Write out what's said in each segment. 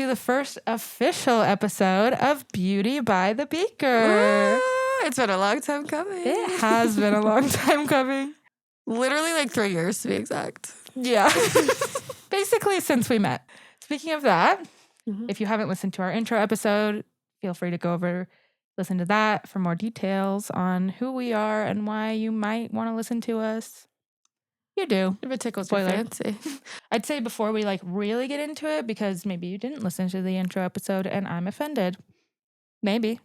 to the first official episode of Beauty by the Beaker. Ooh, it's been a long time coming. It has been a long time coming. Literally like 3 years to be exact. Yeah. Basically since we met. Speaking of that, if you haven't listened to our intro episode, feel free to go over, listen to that for more details on who we are and why you might want to listen to us. You do. If it tickles Spoiler. your fancy. I'd say before we really get into it, because maybe you didn't listen to the intro episode and I'm offended. Maybe,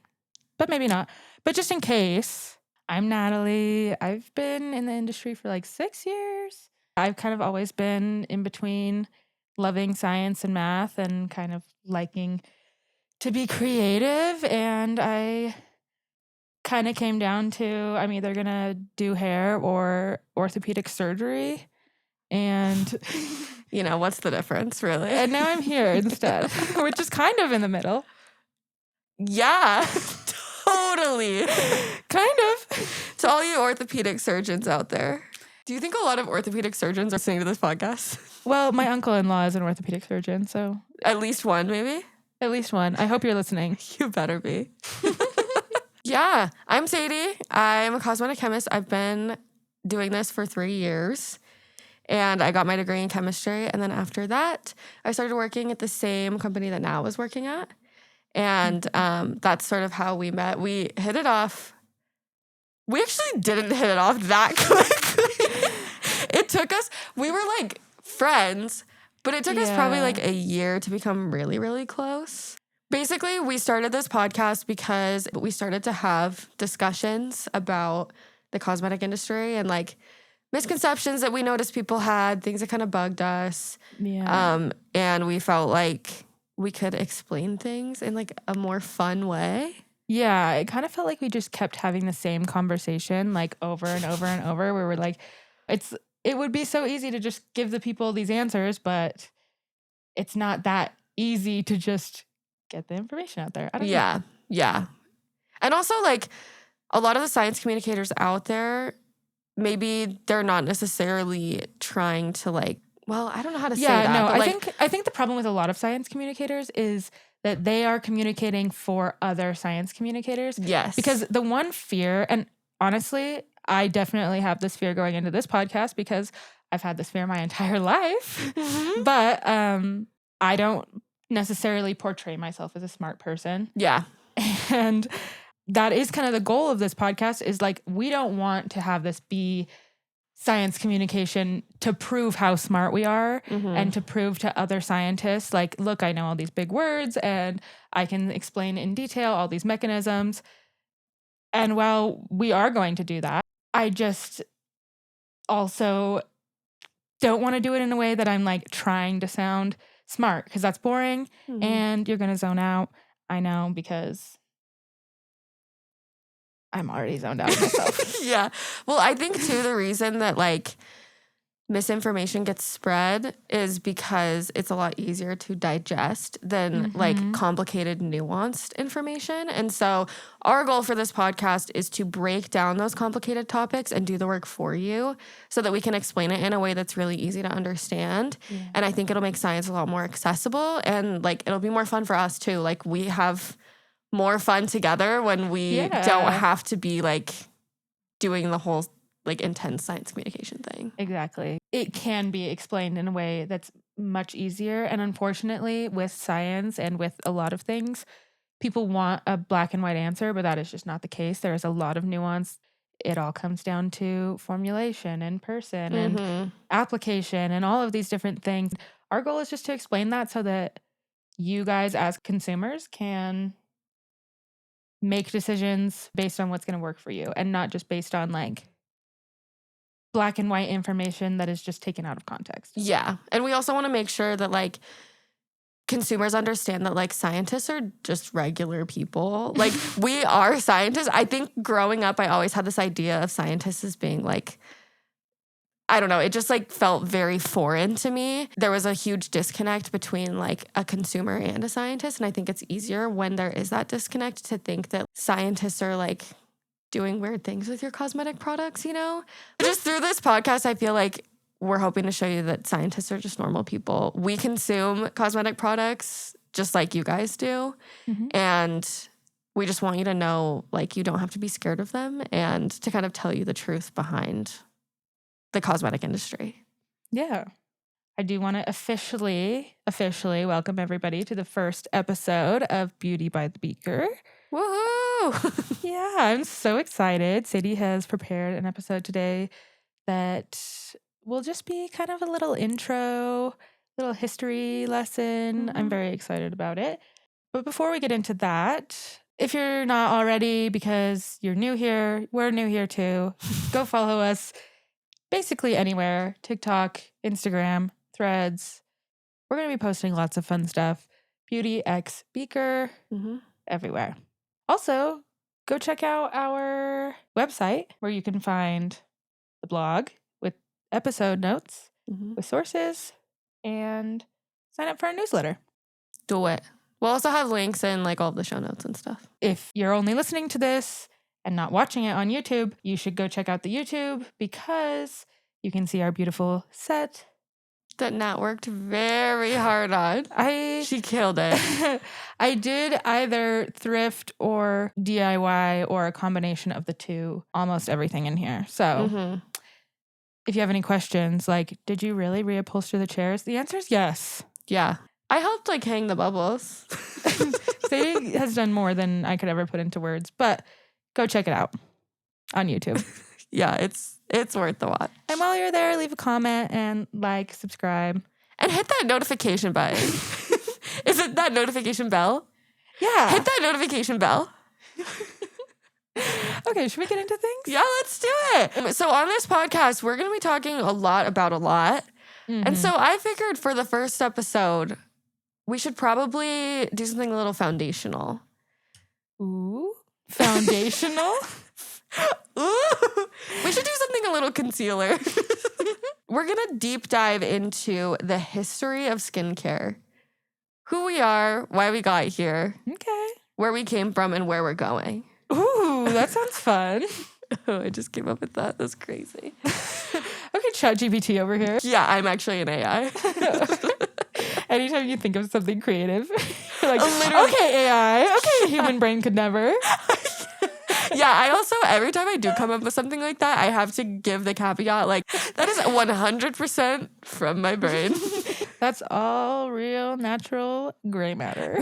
but maybe not. But just in case, I'm Natalie. I've been in the industry for 6 years. I've kind of always been in between loving science and math and kind of liking to be creative. And I kind of came down to I'm either going to do hair or orthopedic surgery. And what's the difference, really? And now I'm here instead, which is kind of in the middle. Yeah, totally. Kind of. To all you orthopedic surgeons out there, do you think a lot of orthopedic surgeons are listening to this podcast? Well, my uncle-in-law is an orthopedic surgeon, so. At least one, maybe? At least one. I hope you're listening. You better be. Yeah, I'm Sadie. I'm a cosmetic chemist. I've been doing this for 3 years. And I got my degree in chemistry. And then after that, I started working at the same company that Nat was working at. And that's sort of how we met. We hit it off. We actually didn't hit it off that quickly. It took us, we were friends, but it took us probably a year to become really, really close. Basically, we started this podcast because we started to have discussions about the cosmetic industry and misconceptions that we noticed people had, things that kind of bugged us. Yeah. And we felt like we could explain things in a more fun way. Yeah, it kind of felt like we just kept having the same conversation over and over and over, where we're it would be so easy to just give the people these answers, but it's not that easy to just get the information out there. I don't know. Yeah. And also a lot of the science communicators out there, maybe they're not necessarily trying to well, I don't know how to say that. Yeah, no, but I think the problem with a lot of science communicators is that they are communicating for other science communicators. Yes. Because the one fear, and honestly, I definitely have this fear going into this podcast because I've had this fear my entire life. Mm-hmm. But I don't necessarily portray myself as a smart person. Yeah. And that is kind of the goal of this podcast is we don't want to have this be science communication to prove how smart we are and to prove to other scientists, look, I know all these big words and I can explain in detail all these mechanisms. And while we are going to do that, I just also don't want to do it in a way that I'm trying to sound smart, because that's boring and you're going to zone out. I know, because I'm already zoned out myself. Yeah. Well, I think too, the reason that misinformation gets spread is because it's a lot easier to digest than complicated, nuanced information. And so our goal for this podcast is to break down those complicated topics and do the work for you so that we can explain it in a way that's really easy to understand. Yeah. And I think it'll make science a lot more accessible and it'll be more fun for us too. We have more fun together when we don't have to be doing the whole intense science communication thing. Exactly. It can be explained in a way that's much easier. And unfortunately, with science and with a lot of things, people want a black and white answer, but that is just not the case. There is a lot of nuance. It all comes down to formulation and person and application and all of these different things. Our goal is just to explain that so that you guys as consumers can make decisions based on what's going to work for you and not just based on black and white information that is just taken out of context. Yeah. And we also want to make sure that consumers understand that scientists are just regular people. We are scientists. I think growing up, I always had this idea of scientists as being I don't know, it just felt very foreign to me. There was a huge disconnect between a consumer and a scientist. And I think it's easier when there is that disconnect to think that scientists are doing weird things with your cosmetic products, Just through this podcast, I feel we're hoping to show you that scientists are just normal people. We consume cosmetic products just like you guys do. Mhm. And we just want you to know, like, you don't have to be scared of them and to kind of tell you the truth behind the cosmetic industry. Yeah. I do want to officially welcome everybody to the first episode of Beauty by the Beaker. Woohoo! Yeah, I'm so excited. Sadie has prepared an episode today that will just be kind of a little intro, little history lesson. I'm very excited about it. But before we get into that, if you're not already, because you're new here, we're new here too, go follow us basically anywhere. TikTok, Instagram, Threads. We're going to be posting lots of fun stuff. Beauty X Beaker, everywhere. Also, go check out our website where you can find the blog with episode notes, with sources, and sign up for our newsletter. Do it. We'll also have links in like all the show notes and stuff. If you're only listening to this and not watching it on YouTube, you should go check out the YouTube because you can see our beautiful set. That Nat worked very hard on. She killed it. I did either thrift or DIY or a combination of the two, almost everything in here. So if you have any questions, like, did you really reupholster the chairs? The answer is yes. Yeah. I helped like hang the bubbles. Sadie has done more than I could ever put into words, but go check it out on YouTube. Yeah, it's worth the watch. And while you're there, leave a comment and like, subscribe. And hit that notification button. Is it that notification bell? Yeah. Hit that notification bell. Okay, should we get into things? Yeah, let's do it. So on this podcast, we're going to be talking a lot about a lot. And so I figured for the first episode, we should probably do something a little foundational. Ooh, foundational? Ooh, we should do something a little concealer. We're going to deep dive into the history of skincare. Who we are, why we got here. Okay. Where we came from, and where we're going. Ooh, that sounds fun. Oh, I just came up with that. That's crazy. Okay, ChatGPT over here. Yeah, I'm actually an AI. Anytime you think of something creative, you're like, Literally. okay, AI. Okay, human brain could never. Yeah, I also, every time I do come up with something like that, I have to give the caveat, like, that is 100% from my brain. That's all real, natural, gray matter.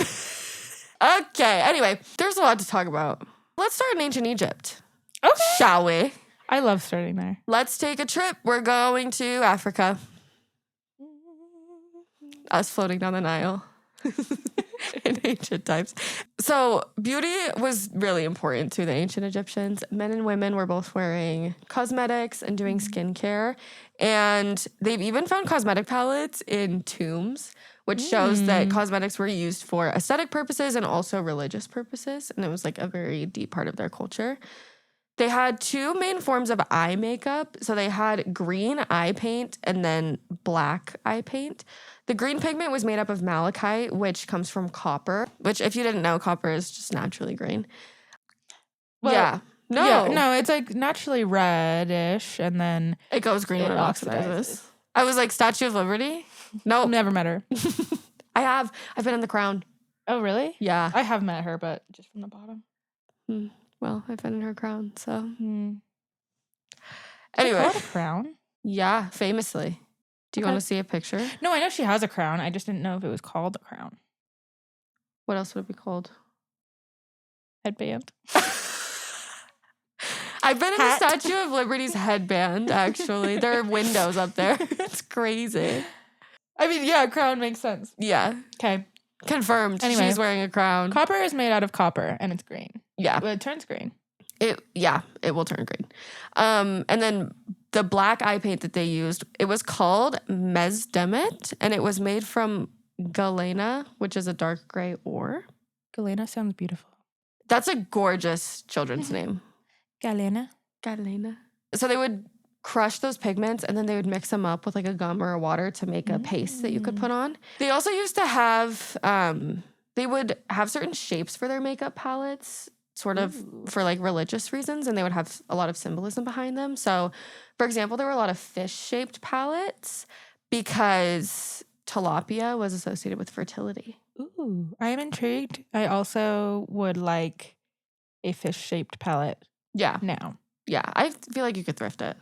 Okay, anyway, there's a lot to talk about. Let's start in ancient Egypt. Okay. Shall we? I love starting there. Let's take a trip. We're going to Africa. Us floating down the Nile. In ancient times. So beauty was really important to the ancient Egyptians. Men and women were both wearing cosmetics and doing skincare. And they've even found cosmetic palettes in tombs, which shows that cosmetics were used for aesthetic purposes and also religious purposes. And it was like a very deep part of their culture. They had two main forms of eye makeup. So they had green eye paint and then black eye paint. The green pigment was made up of malachite, which comes from copper, which if you didn't know, copper is just naturally green. Well, yeah. No. Yeah, no, it's like naturally reddish and then it goes green when it oxidizes. I was like, Statue of Liberty? No. Never met her. I've been in the Crown. Oh, really? Yeah. I have met her, but just from the bottom. Well, I've been in her crown, so. Anyway. Anyway. A crown? Yeah, famously. Do you want to see a picture? No, I know she has a crown. I just didn't know if it was called a crown. What else would it be called? Headband. I've been in the Statue of Liberty's headband, actually. There are windows up there. It's crazy. I mean, yeah, a crown makes sense. Yeah. Okay. Confirmed. Anyway, she's wearing a crown. Copper is made out of copper, and it's green. Yeah. Well, it turns green. It will turn green. And then the black eye paint that they used, it was called mesdemet, and it was made from galena, which is a dark gray ore. Galena sounds beautiful. That's a gorgeous children's name. Galena. So they would crush those pigments and then they would mix them up with like a gum or a water to make a paste that you could put on. They also used to have, they would have certain shapes for their makeup palettes, sort of for like religious reasons, and they would have a lot of symbolism behind them. So, for example, there were a lot of fish-shaped palettes because tilapia was associated with fertility. Ooh, I am intrigued. I also would like a fish-shaped palette Yeah. now. Yeah. I feel like you could thrift it.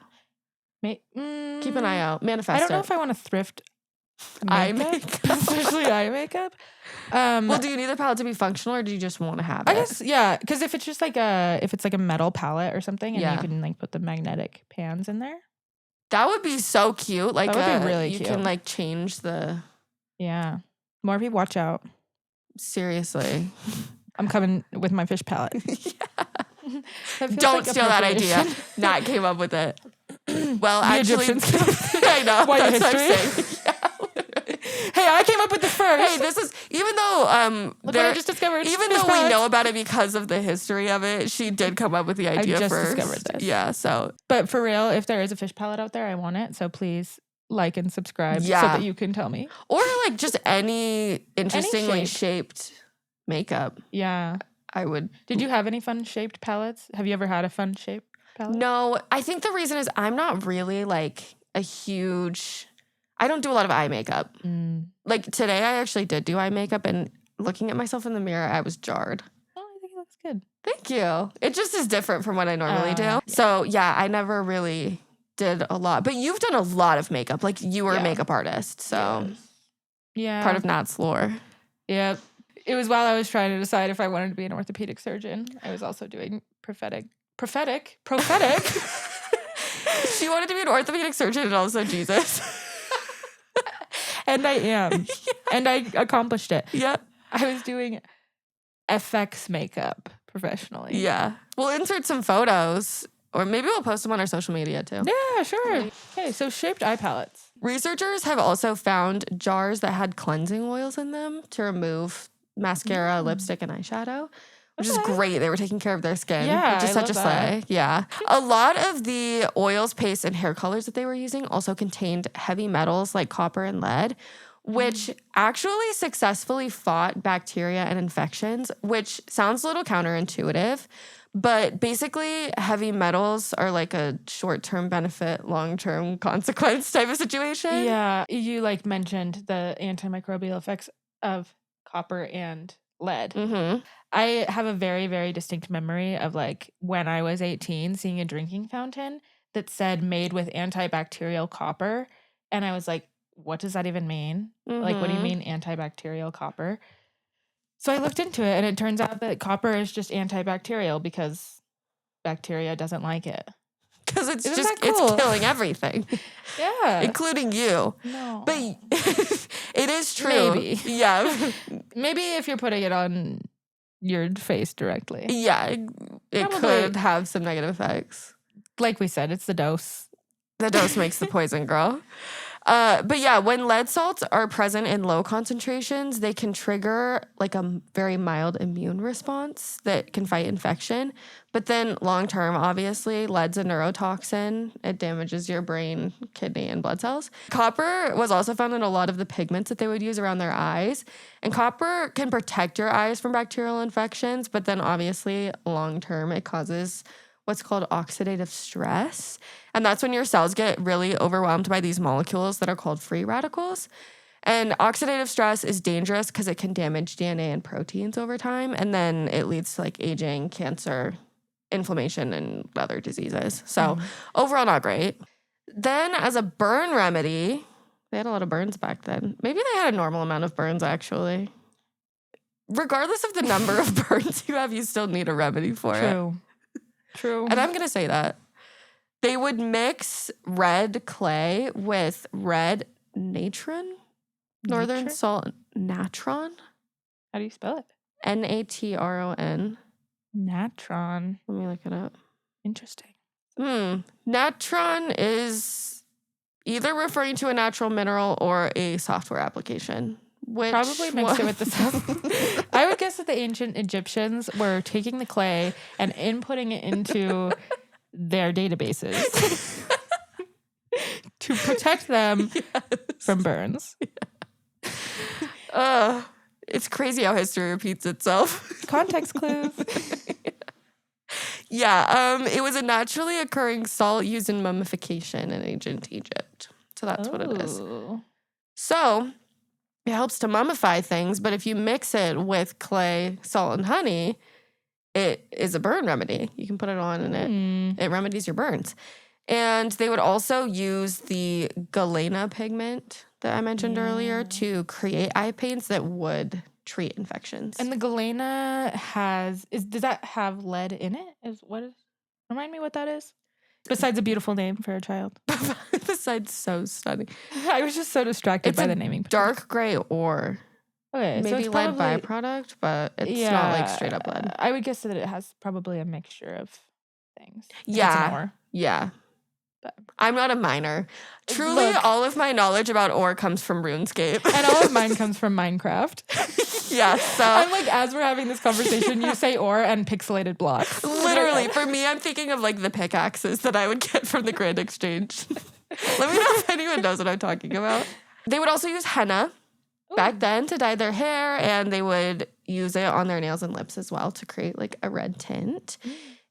Keep an eye out. I Manifest don't know it. if I want to thrift Eye makeup, makeup. especially eye makeup. Well, do you need the palette to be functional or do you just want to have it? I guess, yeah, because if it's just like if it's like a metal palette or something and you can like put the magnetic pans in there. That would be so cute. Like, That would be really you cute. can like change the. Yeah. Morphe, watch out. Seriously. I'm coming with my fish palette. Don't steal that idea. Nat came up with it. Well, The actually, Egyptians. I know. White That's what I'm history. saying. Yeah. Hey, I came up with this first. Hey, this is even though Look what I just discovered. even Fish though we palettes. know about it because of the history of it, she did come up with the idea just first. discovered this. Yeah, so But for real, if there is a fish palette out there, I want it. So please like and subscribe so that you can tell me. Or like just any interestingly shape. shaped makeup. Yeah. I would. Did you have any fun shaped palettes? Have you ever had a fun shaped palette? No, I think the reason is I'm not really like a huge. I don't do a lot of eye makeup. Like today, I actually did do eye makeup, and looking at myself in the mirror, I was jarred. Oh, I think it looks good. Thank you. It just is different from what I normally do. Yeah. So yeah, I never really did a lot. But you've done a lot of makeup. Like you were a makeup artist, so yeah, part of Nat's lore. Yep. It was while I was trying to decide if I wanted to be an orthopedic surgeon. I was also doing prophetic. She wanted to be an orthopedic surgeon and also Jesus. And I am. And I accomplished it. Yeah. I was doing FX makeup professionally. Yeah. We'll insert some photos or maybe we'll post them on our social media too. Yeah, sure. Okay, so shaped eye palettes. Researchers have also found jars that had cleansing oils in them to remove mascara, lipstick, and eyeshadow, which is great. They were taking care of their skin. Yeah, which is I such a love that. slay. Yeah. A lot of the oils, pastes, and hair colors that they were using also contained heavy metals like copper and lead, which actually successfully fought bacteria and infections, which sounds a little counterintuitive. But basically, heavy metals are like a short-term benefit, long-term consequence type of situation. Yeah, you like mentioned the antimicrobial effects of copper and lead. Mm-hmm. I have a very, very distinct memory of like when I was 18 seeing a drinking fountain that said made with antibacterial copper. And I was like, what does that even mean? Like, what do you mean antibacterial copper? So I looked into it and it turns out that copper is just antibacterial because bacteria doesn't like it. Because it's Isn't just, that cool? it's killing everything. Yeah. Including you. No. But it is true. Maybe. Yeah. Maybe if you're putting it on your face directly. Yeah. It Probably. could have some negative effects. Like we said, it's the dose. The dose makes the poison, girl. But yeah, when lead salts are present in low concentrations, they can trigger like a very mild immune response that can fight infection. But then long term, obviously, lead's a neurotoxin. It damages your brain, kidney, and blood cells. Copper was also found in a lot of the pigments that they would use around their eyes. And copper can protect your eyes from bacterial infections, but then obviously long term, it causes what's called oxidative stress. And that's when your cells get really overwhelmed by these molecules that are called free radicals. And oxidative stress is dangerous because it can damage DNA and proteins over time. And then it leads to like aging, cancer, inflammation, and other diseases. So overall, not great. Then as a burn remedy, they had a lot of burns back then. Maybe they had a normal amount of burns actually. Regardless of the number of burns you have, you still need a remedy for it. True. And I'm going to say that. They would mix red clay with red natron, northern salt natron. How do you spell it? Natron. Natron. Let me look it up. Interesting. Natron is either referring to a natural mineral or a software application. Which Probably mixed it with the stuff. I would guess that the ancient Egyptians were taking the clay and inputting it into their databases to protect them from burns. It's crazy how history repeats itself. Context clues. Yeah, it was a naturally occurring salt used in mummification in ancient Egypt. So that's what it is. So It helps to mummify things, but if you mix it with clay, salt, and honey, it is a burn remedy. You can put it on and it remedies your burns. And they would also use the galena pigment that I mentioned earlier to create eye paints that would treat infections. And the galena does that have lead in it? Remind me what that is? Besides a beautiful name for a child. Besides so stunning. I was just so distracted by the naming. Dark gray ore. Okay, maybe so lead byproduct, but it's not like straight up lead. I would guess that it has probably a mixture of things. Yeah. Yeah. But I'm not a miner. Truly, all of my knowledge about ore comes from RuneScape. And all of mine comes from Minecraft. Yeah, so I'm like, as we're having this conversation, you say ore and pixelated blocks. Literally, for me, I'm thinking of like the pickaxes that I would get from the Grand Exchange. Let me know if anyone knows what I'm talking about. They would also use henna back then to dye their hair, and they would use it on their nails and lips as well to create like a red tint.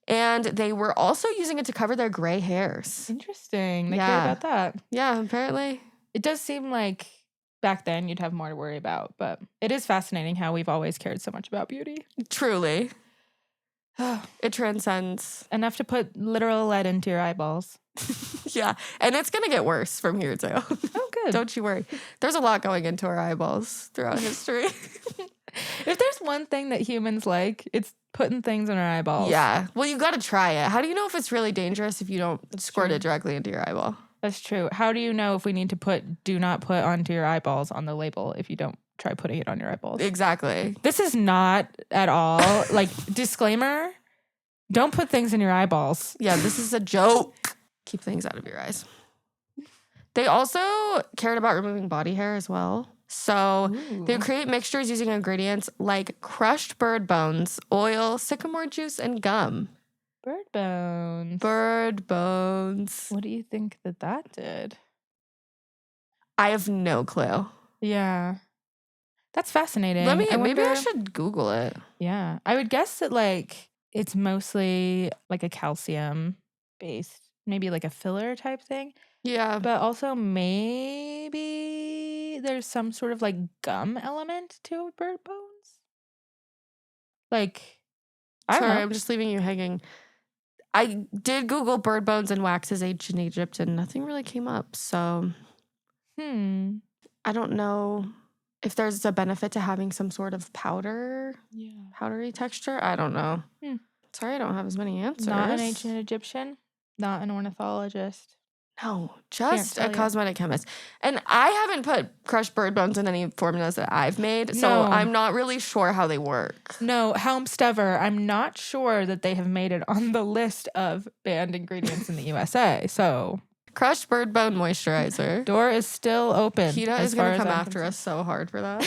And they were also using it to cover their gray hairs. Interesting. They care about that. Yeah, apparently. It does seem like back then you'd have more to worry about, but it is fascinating how we've always cared so much about beauty. Truly. It transcends. Enough to put literal lead into your eyeballs. Yeah, and it's going to get worse from here too. Oh, good. Don't you worry. There's a lot going into our eyeballs throughout history. If there's one thing that humans like, it's putting things in our eyeballs. Yeah. Well, you got to try it. How do you know if it's really dangerous if you don't squirt it directly into your eyeball? That's true. How do you know if we need to put do not put onto your eyeballs on the label if you don't try putting it on your eyeballs? Exactly. This is not at all like disclaimer. Don't put things in your eyeballs. Yeah, this is a joke. Keep things out of your eyes. They also cared about removing body hair as well. So they would create mixtures using ingredients like crushed bird bones, oil, sycamore juice, and gum. Bird bones. Bird bones. What do you think that did? I have no clue. Yeah. That's fascinating. Maybe I should Google it. Yeah. I would guess that like it's mostly like a calcium based, maybe like a filler type thing. Yeah. But also maybe there's some sort of like gum element to bird bones. Like, I don't know. I'm just leaving you hanging. I did Google bird bones and waxes aged in Egypt and nothing really came up. So, I don't know if there's a benefit to having some sort of powdery texture. I don't know. Sorry, I don't have as many answers. Not an ancient Egyptian, not an ornithologist. No, just a cosmetic chemist. And I haven't put crushed bird bones in any formulas that I've made, so I'm not really sure how they work. No, Helmstever, I'm not sure that they have made it on the list of banned ingredients in the USA. So, crushed bird bone moisturizer. Door is still open. PETA is going to come after us so hard for that.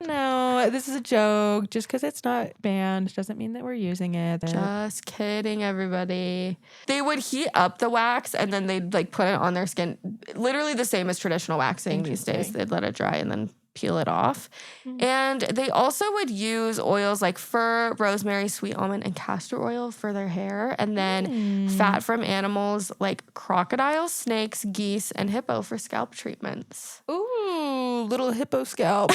No, this is a joke. Just because it's not banned doesn't mean that we're using it. Just kidding, everybody. They would heat up the wax and then they'd like put it on their skin. Literally the same as traditional waxing these days. They'd let it dry and then peel it off. And they also would use oils like fir, rosemary, sweet almond, and castor oil for their hair. And then fat from animals like crocodiles, snakes, geese, and hippo for scalp treatments. Ooh, little hippo scalp.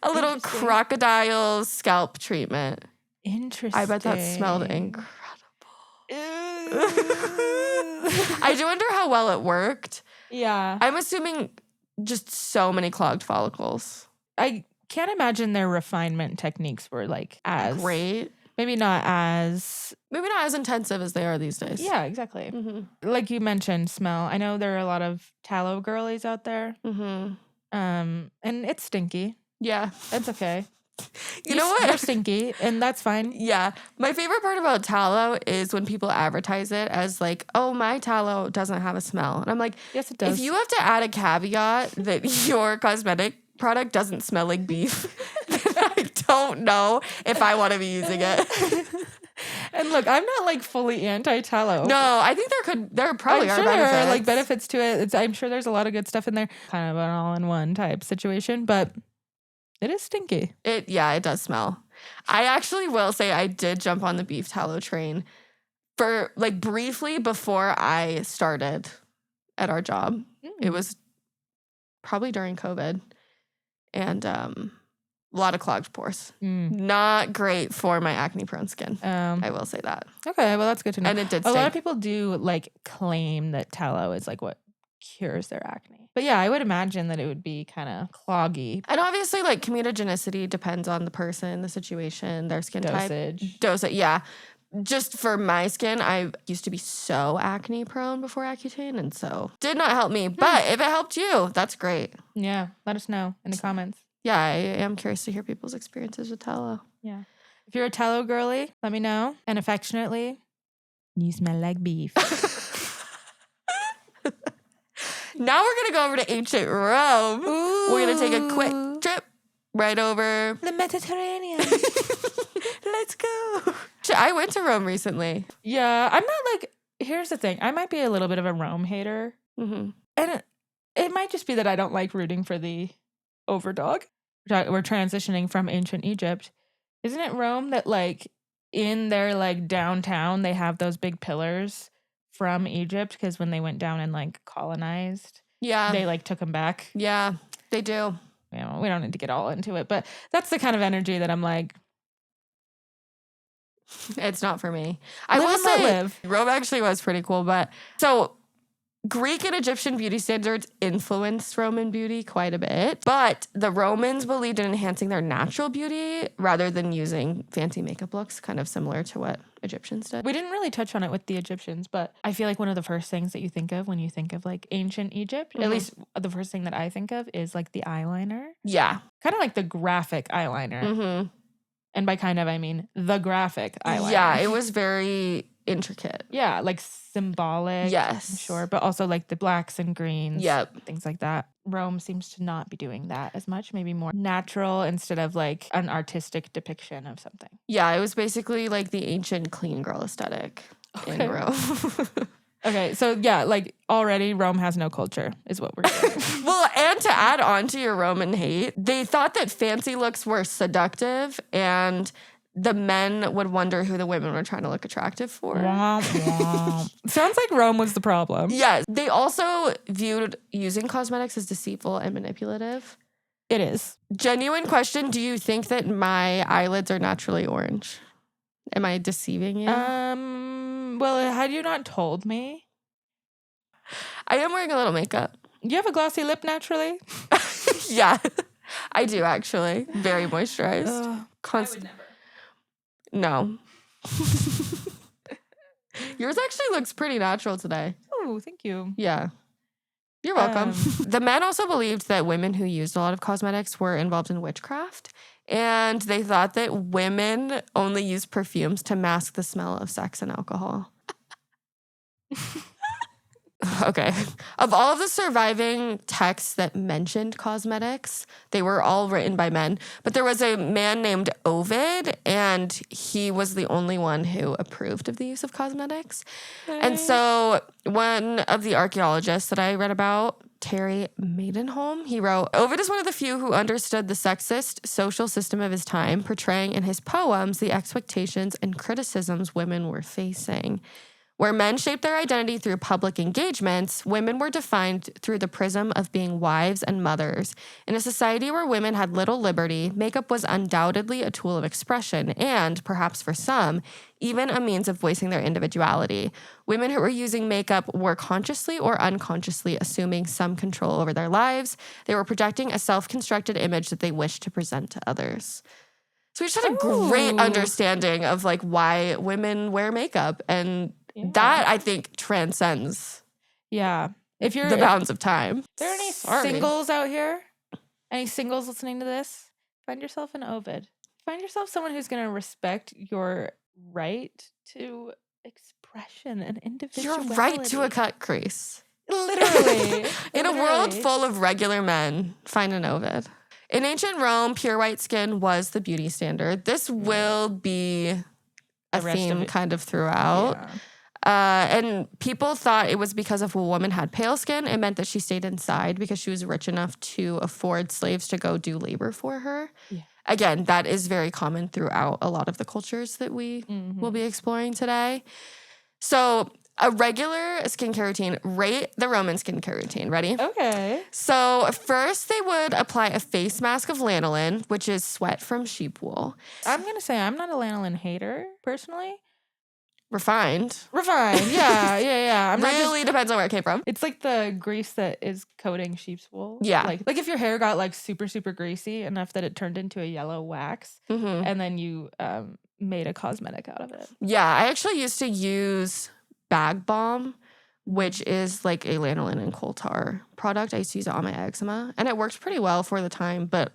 A little crocodile scalp treatment. Interesting. I bet that smelled incredible. I do wonder how well it worked. Yeah. I'm assuming just so many clogged follicles. I can't imagine their refinement techniques were like as great. Maybe not as intensive as they are these days. Yeah, exactly. Like you mentioned, smell. I know there are a lot of tallow girlies out there. And it's stinky. Yeah. That's okay. You know what? You're stinky, and that's fine. Yeah. My favorite part about tallow is when people advertise it as like, oh, my tallow doesn't have a smell. And I'm like, yes, it does. If you have to add a caveat that your cosmetic product doesn't smell like beef, then I don't know if I want to be using it. And look, I'm not like fully anti-tallow. No, I think there probably are benefits. There are like benefits to it. I'm sure there's a lot of good stuff in there. Kind of an all-in-one type situation, but it is stinky. It does smell. I actually will say I did jump on the beef tallow train for like briefly before I started at our job. It was probably during COVID. And a lot of clogged pores. Not great for my acne-prone skin. I will say that. Okay, well, that's good to know. And it did A lot stink. of people do, like, claim that tallow is, like, what cures their acne. But, yeah, I would imagine that it would be kind of cloggy. And obviously, like, comedogenicy depends on the person, the situation, their skin Dosage. type. Dosage, yeah. Just for my skin, I used to be so acne-prone before Accutane, and so did not help me. But if it helped you, that's great. Yeah, let us know in the comments. Yeah, I am curious to hear people's experiences with tallow. Yeah. If you're a tallow girly, let me know. And affectionately, you smell like beef. Now we're going to go over to ancient Rome. Ooh. We're going to take a quick trip right over the Mediterranean. Let's go. I went to Rome recently. Yeah, I'm not like, here's the thing. I might be a little bit of a Rome hater. Mm-hmm. And it might just be that I don't like rooting for the overdog. We're transitioning from ancient Egypt. Isn't it Rome that, like, in their, like, downtown, they have those big pillars from Egypt? Because when they went down and, like, colonized, they, like, took them back. Yeah, they do. You know, we don't need to get all into it, but that's the kind of energy that I'm like, it's not for me. I will say live. Rome actually was pretty cool, but so Greek and Egyptian beauty standards influenced Roman beauty quite a bit, but the Romans believed in enhancing their natural beauty rather than using fancy makeup looks, kind of similar to what Egyptians did. We didn't really touch on it with the Egyptians, but I feel like one of the first things that you think of when you think of, like, ancient Egypt, at least the first thing that I think of is, like, the eyeliner. Yeah. Kind of like the graphic eyeliner. Mm-hmm. And by kind of, I mean the graphic eyeliner. Yeah, it was very intricate. Yeah, like symbolic. Yes. I'm sure. But also like the blacks and greens. Yep. Things like that. Rome seems to not be doing that as much. Maybe more natural instead of like an artistic depiction of something. Yeah, it was basically like the ancient clean girl aesthetic in Rome. Okay, so yeah, like already Rome has no culture is what we're getting. Well, and to add on to your Roman hate, they thought that fancy looks were seductive and the men would wonder who the women were trying to look attractive for. Womp, womp. Sounds like Rome was the problem. Yes. They also viewed using cosmetics as deceitful and manipulative. It is. Genuine question, do you think that my eyelids are naturally orange? Am I deceiving you? Well, had you not told me? I am wearing a little makeup. You have a glossy lip naturally? Yeah, I do actually. Very moisturized. I would never. No. Yours actually looks pretty natural today. Oh, thank you. Yeah. You're welcome. The men also believed that women who used a lot of cosmetics were involved in witchcraft. And they thought that women only used perfumes to mask the smell of sex and alcohol. Okay. Of all of the surviving texts that mentioned cosmetics, they were all written by men. But there was a man named Ovid, and he was the only one who approved of the use of cosmetics. Okay. And so one of the archaeologists that I read about, Terry Maidenholm, he wrote, Ovid is one of the few who understood the sexist social system of his time, portraying in his poems the expectations and criticisms women were facing. Where men shaped their identity through public engagements, women were defined through the prism of being wives and mothers. In a society where women had little liberty, makeup was undoubtedly a tool of expression and, perhaps for some, even a means of voicing their individuality. Women who were using makeup were consciously or unconsciously assuming some control over their lives. They were projecting a self-constructed image that they wished to present to others. So we just had a great understanding of like why women wear makeup, and that I think transcends if you're the bounds of time. Are there any singles out here? Any singles listening to this? Find yourself an Ovid. Find yourself someone who's going to respect your right to expression and individuality. Your right to a cut crease. Literally. In a world full of regular men, find an Ovid. In ancient Rome, pure white skin was the beauty standard. This will be a theme kind of throughout. Yeah. And people thought it was because if a woman had pale skin, it meant that she stayed inside because she was rich enough to afford slaves to go do labor for her. Yeah. Again, that is very common throughout a lot of the cultures that we will be exploring today. So A regular skincare routine, rate the Roman skincare routine. Ready? Okay. So first they would apply a face mask of lanolin, which is sweat from sheep wool. I'm going to say I'm not a lanolin hater, personally. Refined. Yeah. I'm not really depends on where it came from. It's like the grease that is coating sheep's wool. Yeah. Like if your hair got like super, super greasy enough that it turned into a yellow wax and then you made a cosmetic out of it. Yeah, I actually used to use Bag Balm, which is like a lanolin and coal tar product. I used to use it on my eczema and it worked pretty well for the time, but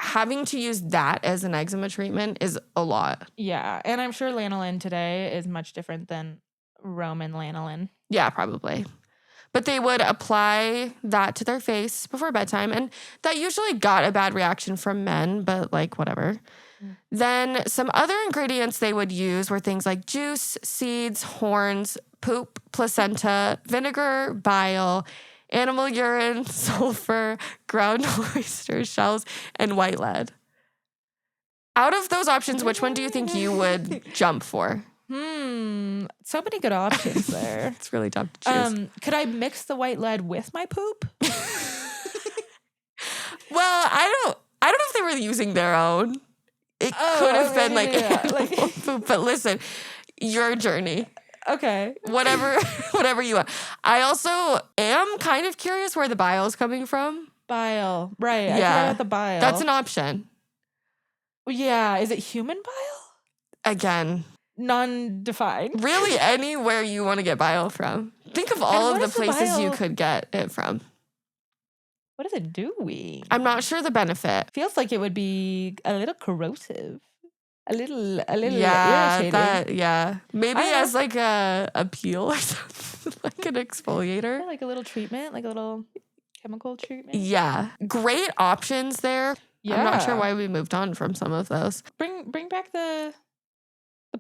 having to use that as an eczema treatment is a lot. Yeah, and I'm sure lanolin today is much different than Roman lanolin. Yeah, probably. But they would apply that to their face before bedtime, and that usually got a bad reaction from men, but like whatever. Then some other ingredients they would use were things like juice, seeds, horns, poop, placenta, vinegar, bile, animal urine, sulfur, ground oyster shells, and white lead. Out of those options, which one do you think you would jump for? So many good options there. It's really tough to choose. Could I mix the white lead with my poop? Well, I don't know if they were using their own. It could have been like poop, but listen, your journey. Okay. Whatever you want. I also am kind of curious where the bile is coming from. Bile. Right. Yeah. I forgot about the bile. That's an option. Yeah. Is it human bile? Again. Non-defined. Really anywhere you want to get bile from. Think of all of the places you could get it from. What is it doing? I'm not sure the benefit. Feels like it would be a little corrosive. A little irritating. Maybe as like a peel or something, like an exfoliator. Like a little treatment, like a little chemical treatment. Yeah. Great options there. Yeah. I'm not sure why we moved on from some of those. Bring back the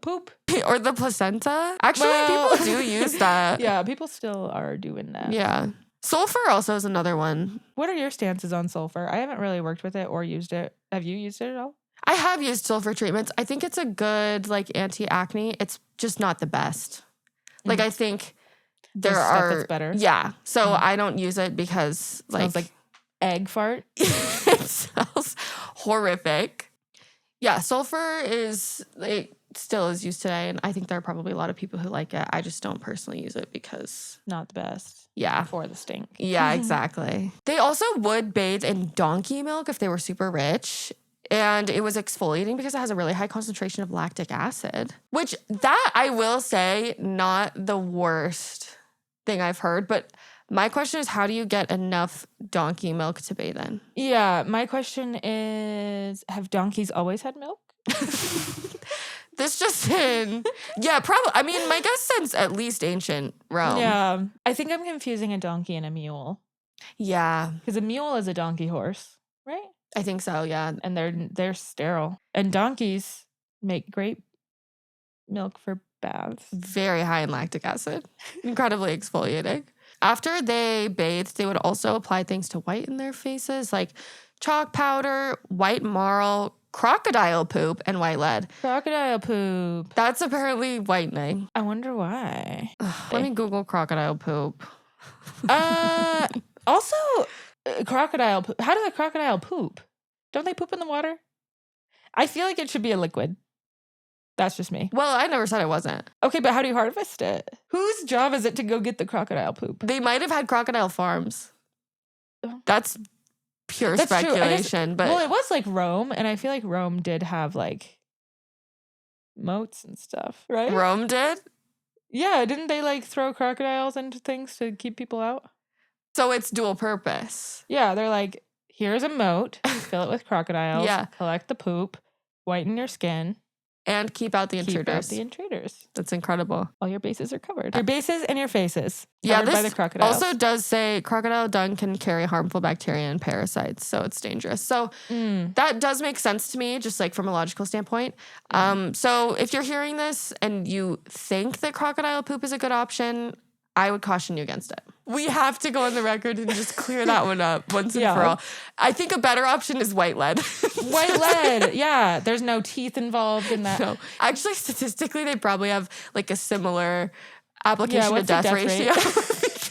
poop. Or the placenta. Actually, people do use that. Yeah, people still are doing that. Yeah. Sulfur also is another one. What are your stances on sulfur? I haven't really worked with it or used it. Have you used it at all? I have used sulfur treatments. I think it's a good like anti-acne. It's just not the best. Like I think there There's are stuff that's better. Yeah. So I don't use it because Smells like egg fart. It smells horrific. Yeah, sulfur is still is used today, and I think there are probably a lot of people who like it. I just don't personally use it because not the best. Yeah. For the stink. Yeah, exactly. They also would bathe in donkey milk if they were super rich. And it was exfoliating because it has a really high concentration of lactic acid, which that I will say, not the worst thing I've heard. But my question is, how do you get enough donkey milk to bathe in? Yeah, my question is, have donkeys always had milk? This just in. Yeah, probably. I mean, my guess since at least ancient Rome. Yeah. I think I'm confusing a donkey and a mule. Yeah. Because a mule is a donkey horse, right? I think so, yeah. And they're sterile. And donkeys make great milk for baths. Very high in lactic acid. Incredibly exfoliating. After they bathed, they would also apply things to whiten their faces, like chalk powder, white marl, crocodile poop, and white lead. Crocodile poop. That's apparently whitening. I wonder why. Let me Google crocodile poop. Also, crocodile poop. How does a crocodile poop? Don't they poop in the water? I feel like it should be a liquid. That's just me. Well, I never said it wasn't. Okay, but how do you harvest it? Whose job is it to go get the crocodile poop? They might have had crocodile farms. That's pure speculation. But well, it was like Rome, and I feel like Rome did have like moats and stuff, right? Rome did? Yeah, didn't they like throw crocodiles into things to keep people out? So it's dual purpose. Yeah, they're like, here's a moat, fill it with crocodiles, collect the poop, whiten your skin. And keep out the intruders. Keep out the intruders. That's incredible. All your bases are covered. Your bases and your faces. Yeah, this by the crocodiles. Also does say crocodile dung can carry harmful bacteria and parasites, so it's dangerous. So that does make sense to me, just like from a logical standpoint. So if you're hearing this and you think that crocodile poop is a good option, I would caution you against it. We have to go on the record and just clear that one up once and for all. I think a better option is white lead. White lead, yeah. There's no teeth involved in that. No. Actually, statistically, they probably have like a similar application to what's the death death ratio. rate?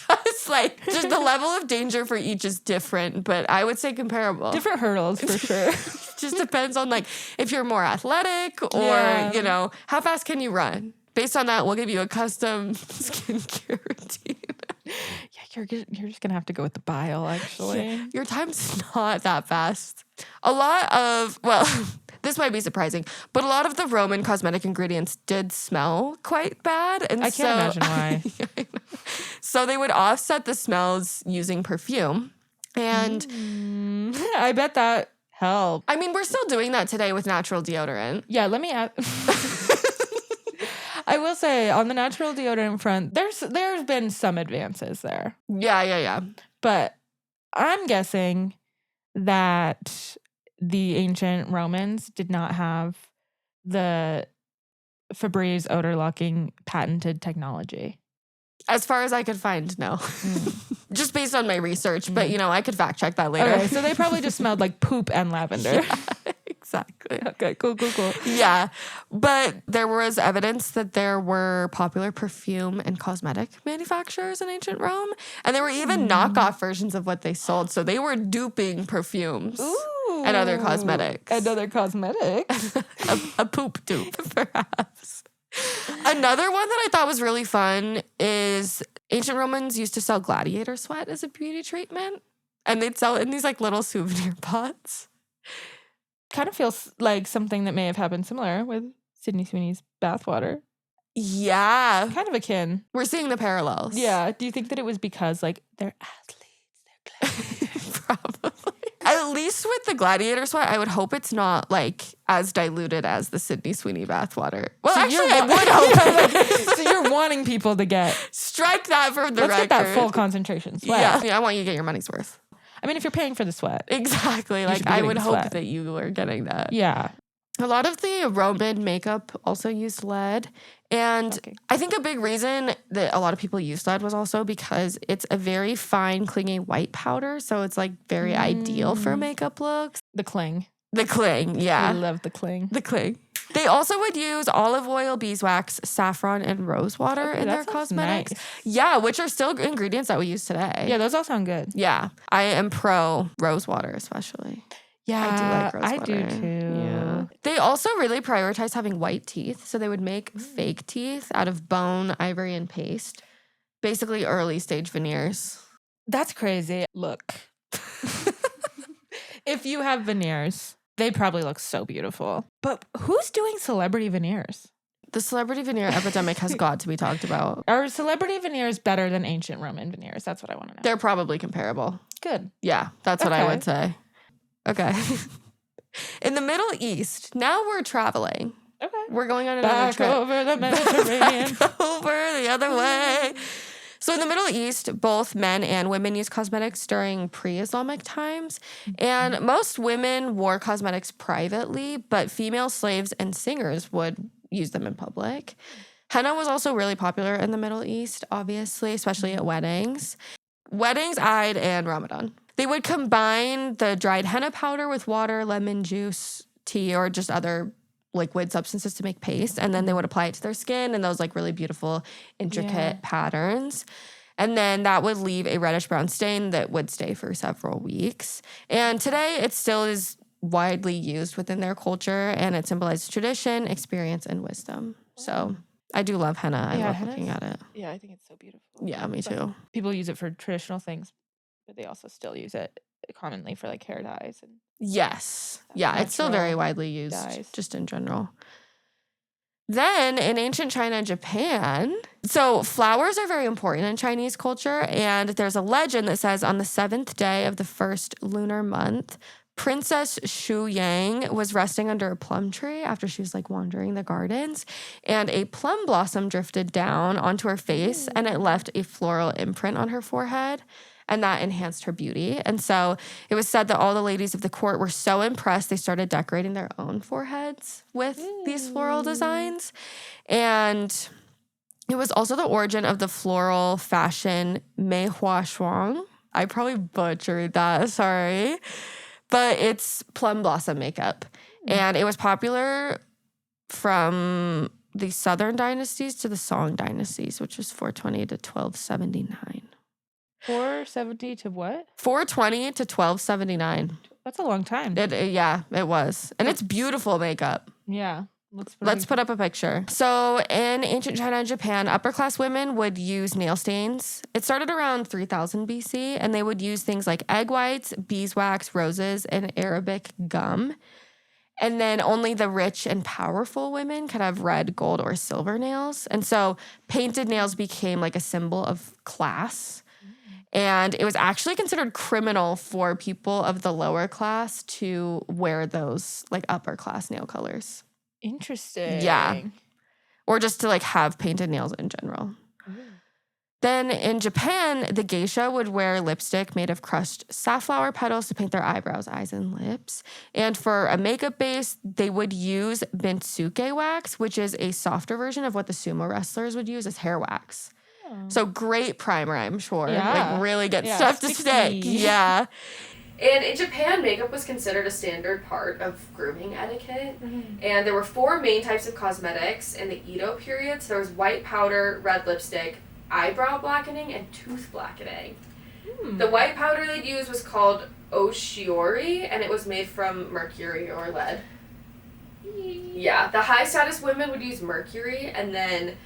Because like just the level of danger for each is different, but I would say comparable. Different hurdles for sure. Just depends on like if you're more athletic or, Yeah. you know, how fast can you run? Based on that, we'll give you a custom skincare routine. Yeah, you're just gonna have to go with the bile, actually. Your time's not that fast. A lot of, well, this might be surprising, but a lot of the Roman cosmetic ingredients did smell quite bad. And I can't imagine why. Yeah, I know. So they would offset the smells using perfume. And I bet that helped. I mean, we're still doing that today with natural deodorant. Yeah, let me add. I will say on the natural deodorant front, there's been some advances there. Yeah. But I'm guessing that the ancient Romans did not have the Febreze odor locking patented technology. As far as I could find, no. Just based on my research, but you know, I could fact check that later. Okay, so they probably just smelled like poop and lavender. Yeah, exactly. Okay, cool. Yeah, but there was evidence that there were popular perfume and cosmetic manufacturers in ancient Rome, and there were even knockoff versions of what they sold. So they were duping perfumes and other cosmetics. Another cosmetic. a poop dupe, perhaps. Another one that I thought was really fun is ancient Romans used to sell gladiator sweat as a beauty treatment, and they'd sell it in these like little souvenir pots. Kind of feels like something that may have happened similar with Sydney Sweeney's bathwater. Yeah. Kind of akin. We're seeing the parallels. Yeah. Do you think that it was because like they're athletes, they're gladiators? Probably. At least with the gladiator sweat, I would hope it's not like as diluted as the Sydney Sweeney bathwater. Well, So actually, I would hope. So you're wanting people to get Strike that from the let's record. get that full concentration sweat. Yeah, I want you to get your money's worth. I mean, if you're paying for the sweat. Exactly. should Like, be I getting would the hope sweat. that you were getting that. Yeah. A lot of the Roman makeup also used lead. And Okay. I think a big reason that a lot of people used lead was also because it's a very fine, clingy white powder. So it's like very ideal for makeup looks. The cling. The cling, I yeah. love the cling. The cling. They also would use olive oil, beeswax, saffron, and rose water Okay, in their that sounds cosmetics. nice. Yeah, which are still ingredients that we use today. Yeah, those all sound good. Yeah. I am pro rose water, especially. Yeah, I do like rose I water. do too. Yeah. They also really prioritize having white teeth. So they would make fake teeth out of bone, ivory, and paste. Basically early stage veneers. That's crazy. Look. If you have veneers, they probably look so beautiful. But who's doing celebrity veneers? The celebrity veneer epidemic has got to be talked about. Are celebrity veneers better than ancient Roman veneers? That's what I want to know. They're probably comparable. Good. Yeah, that's what I Okay. would say. Okay. In the Middle East, now we're traveling. Okay. We're going on another Back trip. over the Mediterranean. Back over the other way. So in the Middle East, both men and women use cosmetics during pre-Islamic times. And most women wore cosmetics privately, but female slaves and singers would use them in public. Henna was also really popular in the Middle East, obviously, especially at weddings. Weddings, Eid, and Ramadan. They would combine the dried henna powder with water, lemon juice, tea, or just other liquid substances to make paste. And then they would apply it to their skin in those like really beautiful, intricate patterns. And then that would leave a reddish brown stain that would stay for several weeks. And today it still is widely used within their culture, and it symbolizes tradition, experience, and wisdom. So I do love henna. I love looking at it. Yeah, I think it's so beautiful. Yeah, me too. People use it for traditional things, but they also still use it commonly for like hair dyes. And Yes. Yeah, it's still very Natural widely used dyes. just in general. Then in ancient China and Japan, so flowers are very important in Chinese culture. And there's a legend that says on the 7th day of the first lunar month, Princess Shu Yang was resting under a plum tree after she was like wandering the gardens. And a plum blossom drifted down onto her face and it left a floral imprint on her forehead. And that enhanced her beauty. And so it was said that all the ladies of the court were so impressed, they started decorating their own foreheads with these floral designs. And it was also the origin of the floral fashion Mei Hua Shuang. I probably butchered that, sorry. But it's plum blossom makeup. And it was popular from the Southern dynasties to the Song dynasties, which was 420 to 1279. 470 to what? 420 to 1279. That's a long time. Yeah, it was. And it's beautiful makeup. Yeah. Let's put up a picture. So in ancient China and Japan, upper class women would use nail stains. It started around 3000 BC, and they would use things like egg whites, beeswax, roses, and Arabic gum. And then only the rich and powerful women could have red, gold, or silver nails. And so painted nails became like a symbol of class. And it was actually considered criminal for people of the lower class to wear those like upper class nail colors. Interesting. Yeah. Or just to like have painted nails in general. Then in Japan, the geisha would wear lipstick made of crushed safflower petals to paint their eyebrows, eyes, and lips. And for a makeup base, they would use bintsuke wax, which is a softer version of what the sumo wrestlers would use as hair wax. So great primer, I'm sure. Yeah. Like really good stuff to stick. Yeah. And in Japan, makeup was considered a standard part of grooming etiquette. And there were 4 main types of cosmetics in the Edo period. So there was white powder, red lipstick, eyebrow blackening, and tooth blackening. The white powder they'd use was called oshiori, and it was made from mercury or lead. Yeah, the high status women would use mercury, and then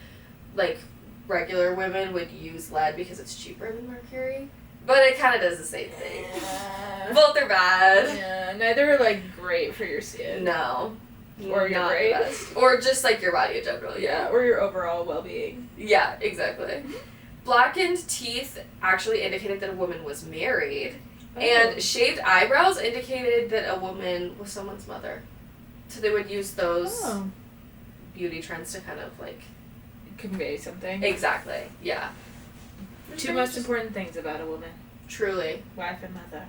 like regular women would use lead because it's cheaper than mercury. But it kind of does the same thing. Yeah. Both are bad. Yeah, neither are like great for your skin. No. Or your not brain. the best. Or just like your body in general. Yeah, or your overall well-being. Yeah, exactly. Blackened teeth actually indicated that a woman was married. And shaved eyebrows indicated that a woman was someone's mother. So they would use those beauty trends to kind of like convey something. Exactly. Yeah. Two most important things about a woman. Truly. Wife and mother.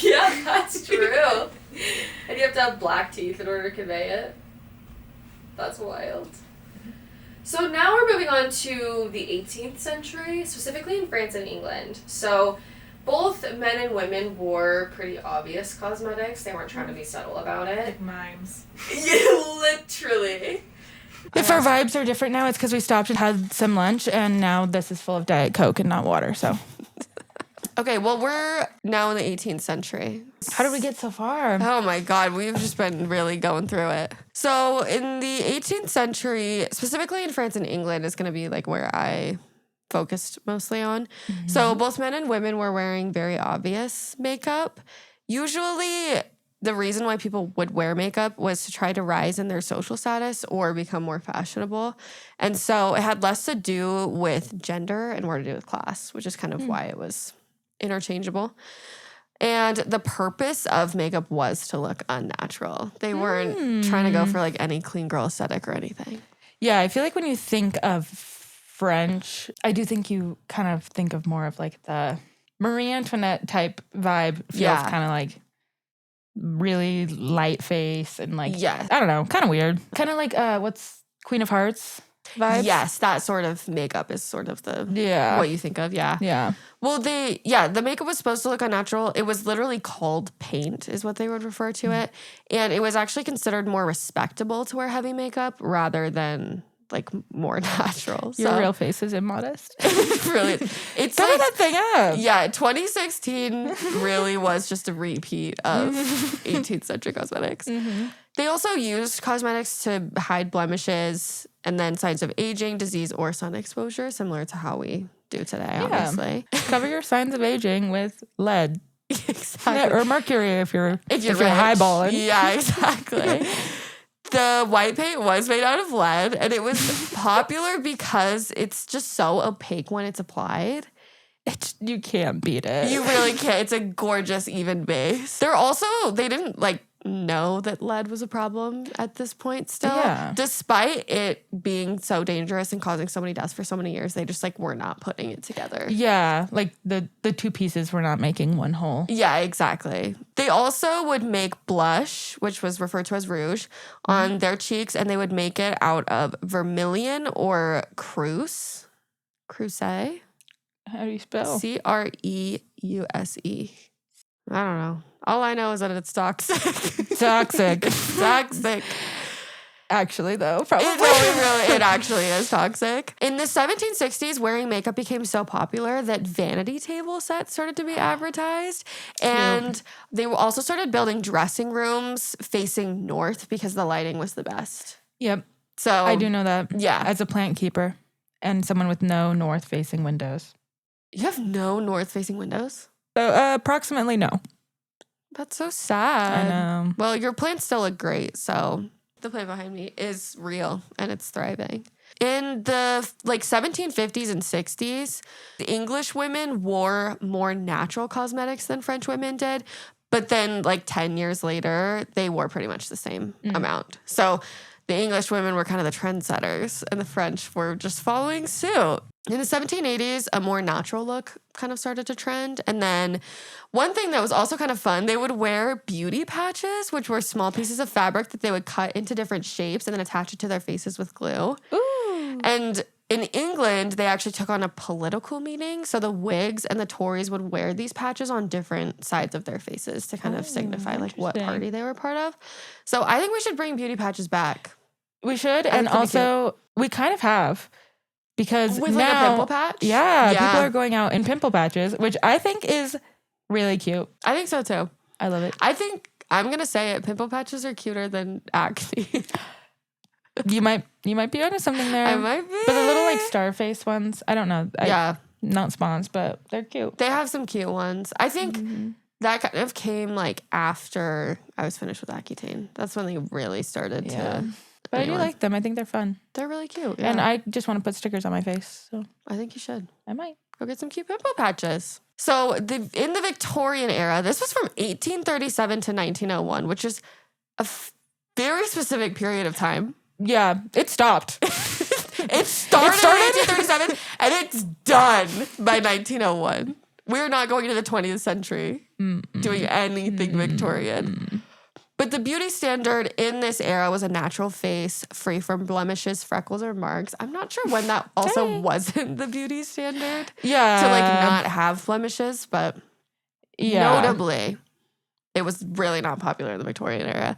Yeah, that's true. And you have to have black teeth in order to convey it. That's wild. So now we're moving on to the 18th century, specifically in France and England. So both men and women wore pretty obvious cosmetics. They weren't trying to be subtle about it. Like mimes. Yeah, literally. If our vibes are different now, it's because we stopped and had some lunch, and now this is full of Diet Coke and not water, so. Okay, well, we're now in the 18th century. How did we get so far? Oh my God, we've just been really going through it. So in the 18th century, specifically in France and England, is going to be like where I focused mostly on. So both men and women were wearing very obvious makeup. Usually the reason why people would wear makeup was to try to rise in their social status or become more fashionable. And so it had less to do with gender and more to do with class, which is kind of why it was interchangeable. And the purpose of makeup was to look unnatural. They weren't trying to go for like any clean girl aesthetic or anything. Yeah, I feel like when you think of French, I do think you kind of think of more of like the Marie Antoinette type vibe. Feels kind of like really light face and like, I don't know, kind of weird. Kind of like, what's Queen of Hearts vibes? Yes, that sort of makeup is sort of the what you think of, Yeah. Well, the makeup was supposed to look unnatural. It was literally called paint is what they would refer to it. And it was actually considered more respectable to wear heavy makeup rather than like more natural. Your real face is immodest. Really, it's Cover like, that thing up. Yeah, 2016 really was just a repeat of 18th century cosmetics. They also used cosmetics to hide blemishes and then signs of aging, disease, or sun exposure, similar to how we do today, obviously. Cover your signs of aging with lead. Exactly. Or mercury if you're rich. highballing. Yeah, exactly. The white paint was made out of lead, and it was popular because it's just so opaque when it's applied. You can't beat it. You really can't. It's a gorgeous, even base. They didn't like know that lead was a problem at this point still. Yeah. Despite it being so dangerous and causing so many deaths for so many years, they just like were not putting it together. Yeah, like the two pieces were not making one whole. Yeah, exactly. They also would make blush, which was referred to as rouge, on their cheeks, and they would make it out of vermilion or cruse. Cruse? How do you spell? Creuse. I don't know. All I know is that it's toxic. Toxic. Toxic. Actually, though, probably. It actually is toxic. In the 1760s, wearing makeup became so popular that vanity table sets started to be advertised. And they also started building dressing rooms facing north because the lighting was the best. Yep. So I do know that. Yeah. As a plant keeper and someone with no north-facing windows. You have no north-facing windows? So approximately no. That's so sad. I know. Well, your plants still look great, so the plant behind me is real and it's thriving. In the 1750s and 60s, the English women wore more natural cosmetics than French women did. But then 10 years later, they wore pretty much the same amount. So the English women were kind of the trendsetters and the French were just following suit. In the 1780s, a more natural look kind of started to trend. And then one thing that was also kind of fun, they would wear beauty patches, which were small pieces of fabric that they would cut into different shapes and then attach it to their faces with glue. Ooh. And in England, they actually took on a political meaning. So the Whigs and the Tories would wear these patches on different sides of their faces to kind of signify what party they were part of. So I think we should bring beauty patches back. We should. And also, we kind of have. Because with now, a pimple patch? Yeah, people are going out in pimple patches, which I think is really cute. I think so too. I love it. I think, I'm going to say it, pimple patches are cuter than acne. You might be onto something there. I might be. But the little star face ones, I don't know. Not spawns, but they're cute. They have some cute ones. I think that kind of came after I was finished with Accutane. That's when they really started to. But I do like them. I think they're fun. They're really cute. Yeah. And I just want to put stickers on my face. So I think you should. I might. Go get some cute pimple patches. So in the Victorian era, this was from 1837 to 1901, which is a very specific period of time. Yeah, it stopped. It started in 1837 and it's done by 1901. We're not going into the 20th century doing anything Victorian. But the beauty standard in this era was a natural face, free from blemishes, freckles, or marks. I'm not sure when that also wasn't the beauty standard. Yeah. To not have blemishes, but notably, it was really not popular in the Victorian era.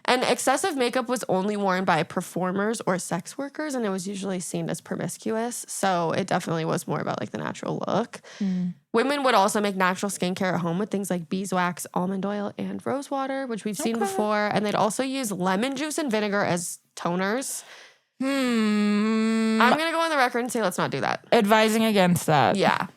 And excessive makeup was only worn by performers or sex workers, and it was usually seen as promiscuous. So it definitely was more about the natural look. Women would also make natural skincare at home with things like beeswax, almond oil, and rose water, which we've seen before. And they'd also use lemon juice and vinegar as toners. I'm going to go on the record and say let's not do that. Advising against that. Yeah.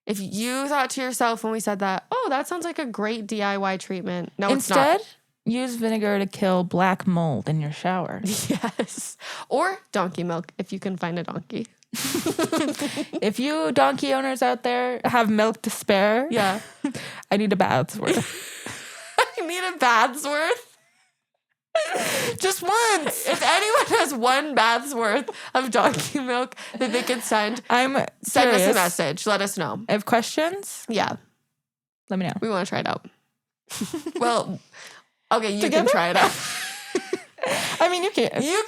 If you thought to yourself when we said that, oh, that sounds like a great DIY treatment. No, Instead, it's not. Use vinegar to kill black mold in your shower. Yes. Or donkey milk if you can find a donkey. If you donkey owners out there have milk to spare, I need a bath's worth. I need a bath's worth? Just once. If anyone has one bath's worth of donkey milk that they can send us a message. Let us know. I have questions. Yeah. Let me know. We want to try it out. Well, okay, you Together? can try it out. I mean, you can. You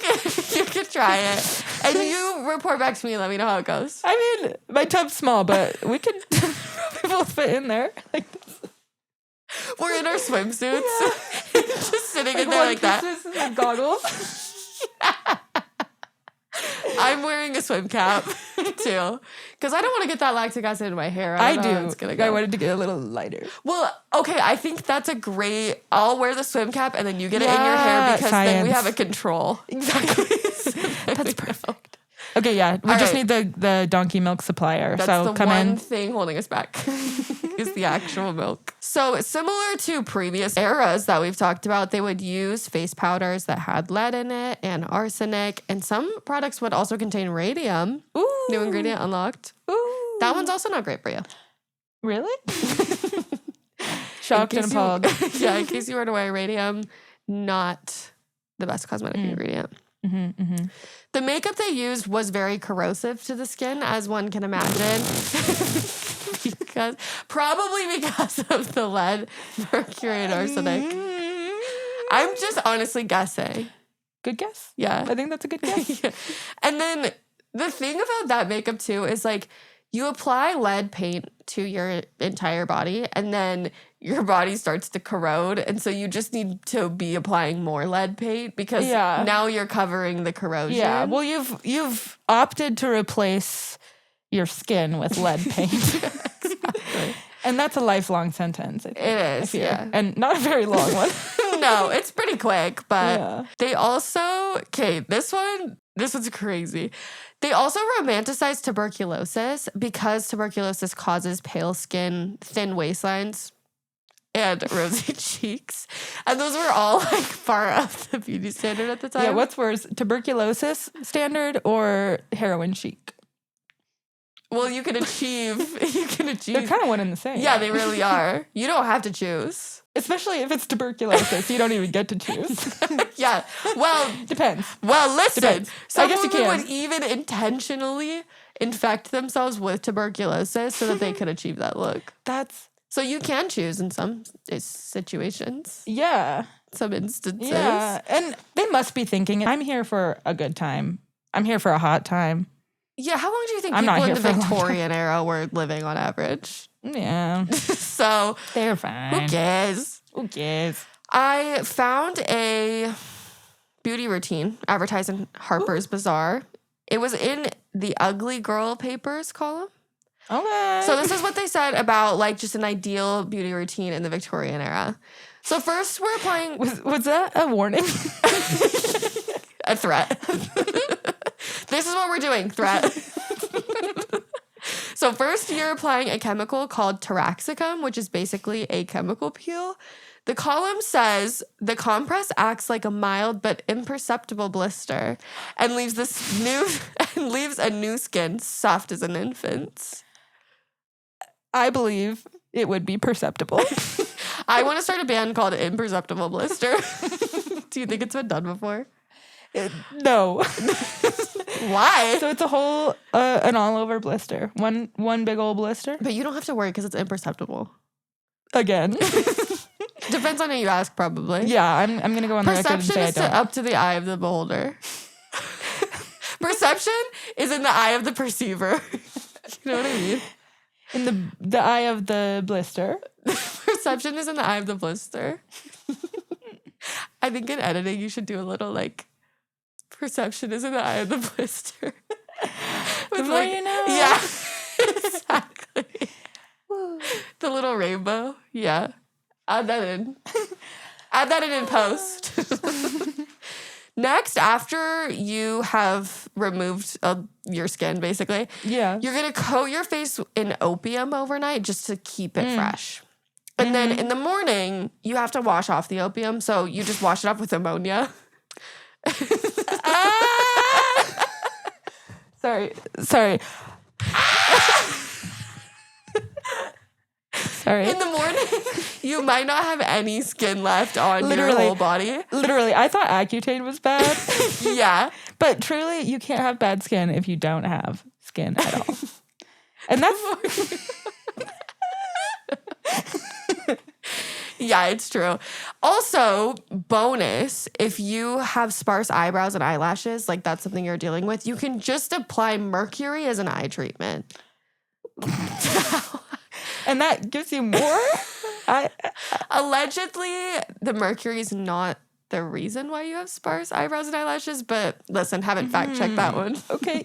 can try it. And you report back to me and let me know how it goes. I mean, my tub's small, but we could both fit in there. We're in our swimsuits. Just sitting in there like that. And goggles. I'm wearing a swim cap too. Because I don't want to get that lactic acid in my hair. I do. I wanted to get a little lighter. Well, okay, I think that's a great... I'll wear the swim cap and then you get it in your hair because then we have a control. Exactly. That's perfect. Okay, yeah. We just need the donkey milk supplier. That's so the come one in. thing holding us back is the actual milk. So similar to previous eras that we've talked about, they would use face powders that had lead in it and arsenic. And some products would also contain radium. Ooh. New ingredient unlocked. Ooh. That one's also not great for you. Really? Shocked and appalled. In case you weren't aware, radium, not the best cosmetic ingredient. The makeup they used was very corrosive to the skin, as one can imagine. Probably because of the lead, mercury, and arsenic. I'm just honestly guessing. Good guess? Yeah. I think that's a good guess. And then the thing about that makeup too is You apply lead paint to your entire body, and then your body starts to corrode. And so you just need to be applying more lead paint because now you're covering the corrosion. Yeah. Well, you've opted to replace your skin with lead paint. Exactly. And that's a lifelong sentence. I think, It is, yeah. And not a very long one. No, it's pretty quick, but they also, this one's crazy. They also romanticize tuberculosis because tuberculosis causes pale skin, thin waistlines, and rosy cheeks. And those were all like far off the beauty standard at the time. Yeah, what's worse, tuberculosis standard or heroin chic? Well, you can achieve. They're kind of one and the same. Yeah, they really are. You don't have to choose. Especially if it's tuberculosis, you don't even get to choose. Yeah, well, depends. Well, listen, Depends. some women would even intentionally infect themselves with tuberculosis so that they could achieve that look. So you can choose in some situations. Yeah. Some instances. Yeah, and they must be thinking, I'm here for a good time. I'm here for a hot time. Yeah, how long do you think I'm people not in here the for a long Victorian era were living on average? Yeah. So they're fine. Who cares? Who cares? I found a beauty routine advertised in Harper's Bazaar. It was in the Ugly Girl Papers column. Okay. So this is what they said about like just an ideal beauty routine in the Victorian era. So first we're applying... Was that a warning? A threat. This is what we're doing, threat. So first you're applying a chemical called taraxacum, which is basically a chemical peel. The column says the compress acts like a mild but imperceptible blister and leaves a new skin soft as an infant's. I believe it would be perceptible. I want to start a band called Imperceptible Blister. Do you think it's been done before? No. Why? So it's a whole, an all-over blister. One big old blister. But you don't have to worry because it's imperceptible. Again. Depends on who you ask, probably. Yeah, I'm going to go on the record and say I Perception is up to the eye of the beholder. Perception is in the eye of the perceiver. You know what I mean? In the eye of the blister. Perception is in the eye of the blister. I think in editing you should do a little like perception is in the eye of the blister. The more you know. Yeah. Exactly. The little rainbow. Yeah. Add that in. Add that in post. Next, after you have removed your skin, basically, you're going to coat your face in opium overnight just to keep it fresh. And then in the morning, you have to wash off the opium. So you just wash it off with ammonia. Sorry. Sorry. In the morning, you might not have any skin left on your whole body. Literally, I thought Accutane was bad. Yeah. But truly, you can't have bad skin if you don't have skin at all. And that's... Yeah, it's true. Also, bonus, if you have sparse eyebrows and eyelashes, like that's something you're dealing with, you can just apply mercury as an eye treatment. And that gives you more? Allegedly, the mercury is not the reason why you have sparse eyebrows and eyelashes, but listen, haven't fact-checked that one. Okay.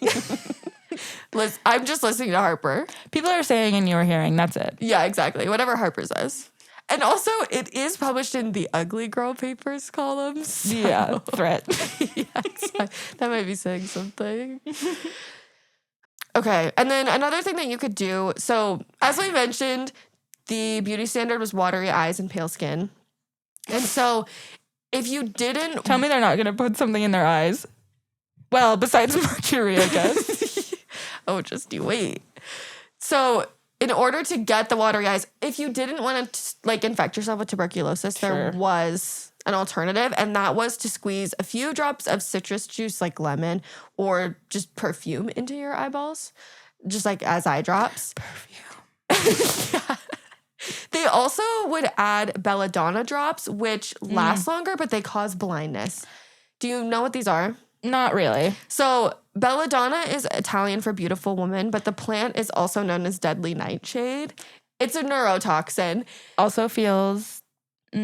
I'm just listening to Harper. People are saying in your hearing, that's it. Yeah, exactly. Whatever Harper says. And also, it is published in the Ugly Girl Papers column. So. Yeah, threat. Yeah, exactly. That might be saying something. Okay, and then another thing that you could do. So, as we mentioned, the beauty standard was watery eyes and pale skin. And so, if you didn't... Tell me they're not going to put something in their eyes. Well, besides mercury, I guess. Oh, just you wait. So... in order to get the watery eyes, if you didn't want to like infect yourself with tuberculosis, there was an alternative, and that was to squeeze a few drops of citrus juice like lemon or just perfume into your eyeballs, just like as eye drops. Perfume. Yeah. They also would add belladonna drops, which last longer, but they cause blindness. Do you know what these are? Not really. So belladonna is Italian for beautiful woman, but the plant is also known as deadly nightshade. It's a neurotoxin. Also feels... Yeah,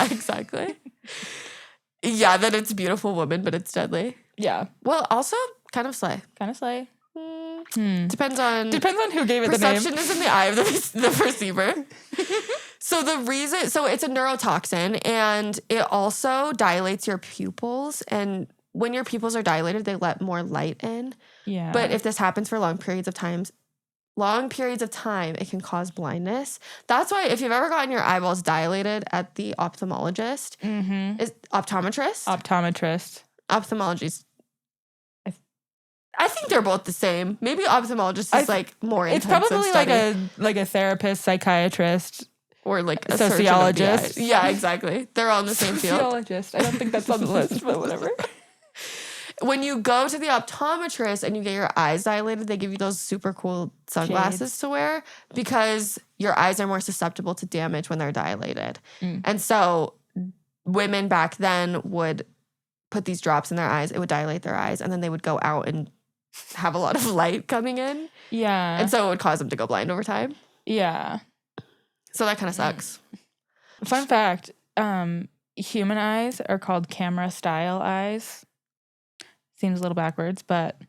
exactly. Yeah, that it's beautiful woman, but it's deadly. Yeah. Well, also kind of slay. Kind of slay. Depends on who gave it the name. perception is in the eye of the perceiver. So it's a neurotoxin, and it also dilates your pupils. And when your pupils are dilated, they let more light in. Yeah. But if this happens for long periods of time, it can cause blindness. That's why if you've ever gotten your eyeballs dilated at the ophthalmologist, is optometrist. Ophthalmologist. I think they're both the same. Maybe ophthalmologist is like more intensive. It's probably study. like a therapist, psychiatrist, or like a sociologist. surgeon of the eye. Yeah, exactly. They're all in the same field. Sociologist. I don't think that's on the list, but whatever. When you go to the optometrist and you get your eyes dilated, they give you those super cool sunglasses to wear because your eyes are more susceptible to damage when they're dilated. And so women back then would put these drops in their eyes. It would dilate their eyes, and then they would go out and have a lot of light coming in. Yeah. And so it would cause them to go blind over time. Yeah. So that kind of sucks. Fun fact, human eyes are called camera style eyes. Seems a little backwards, but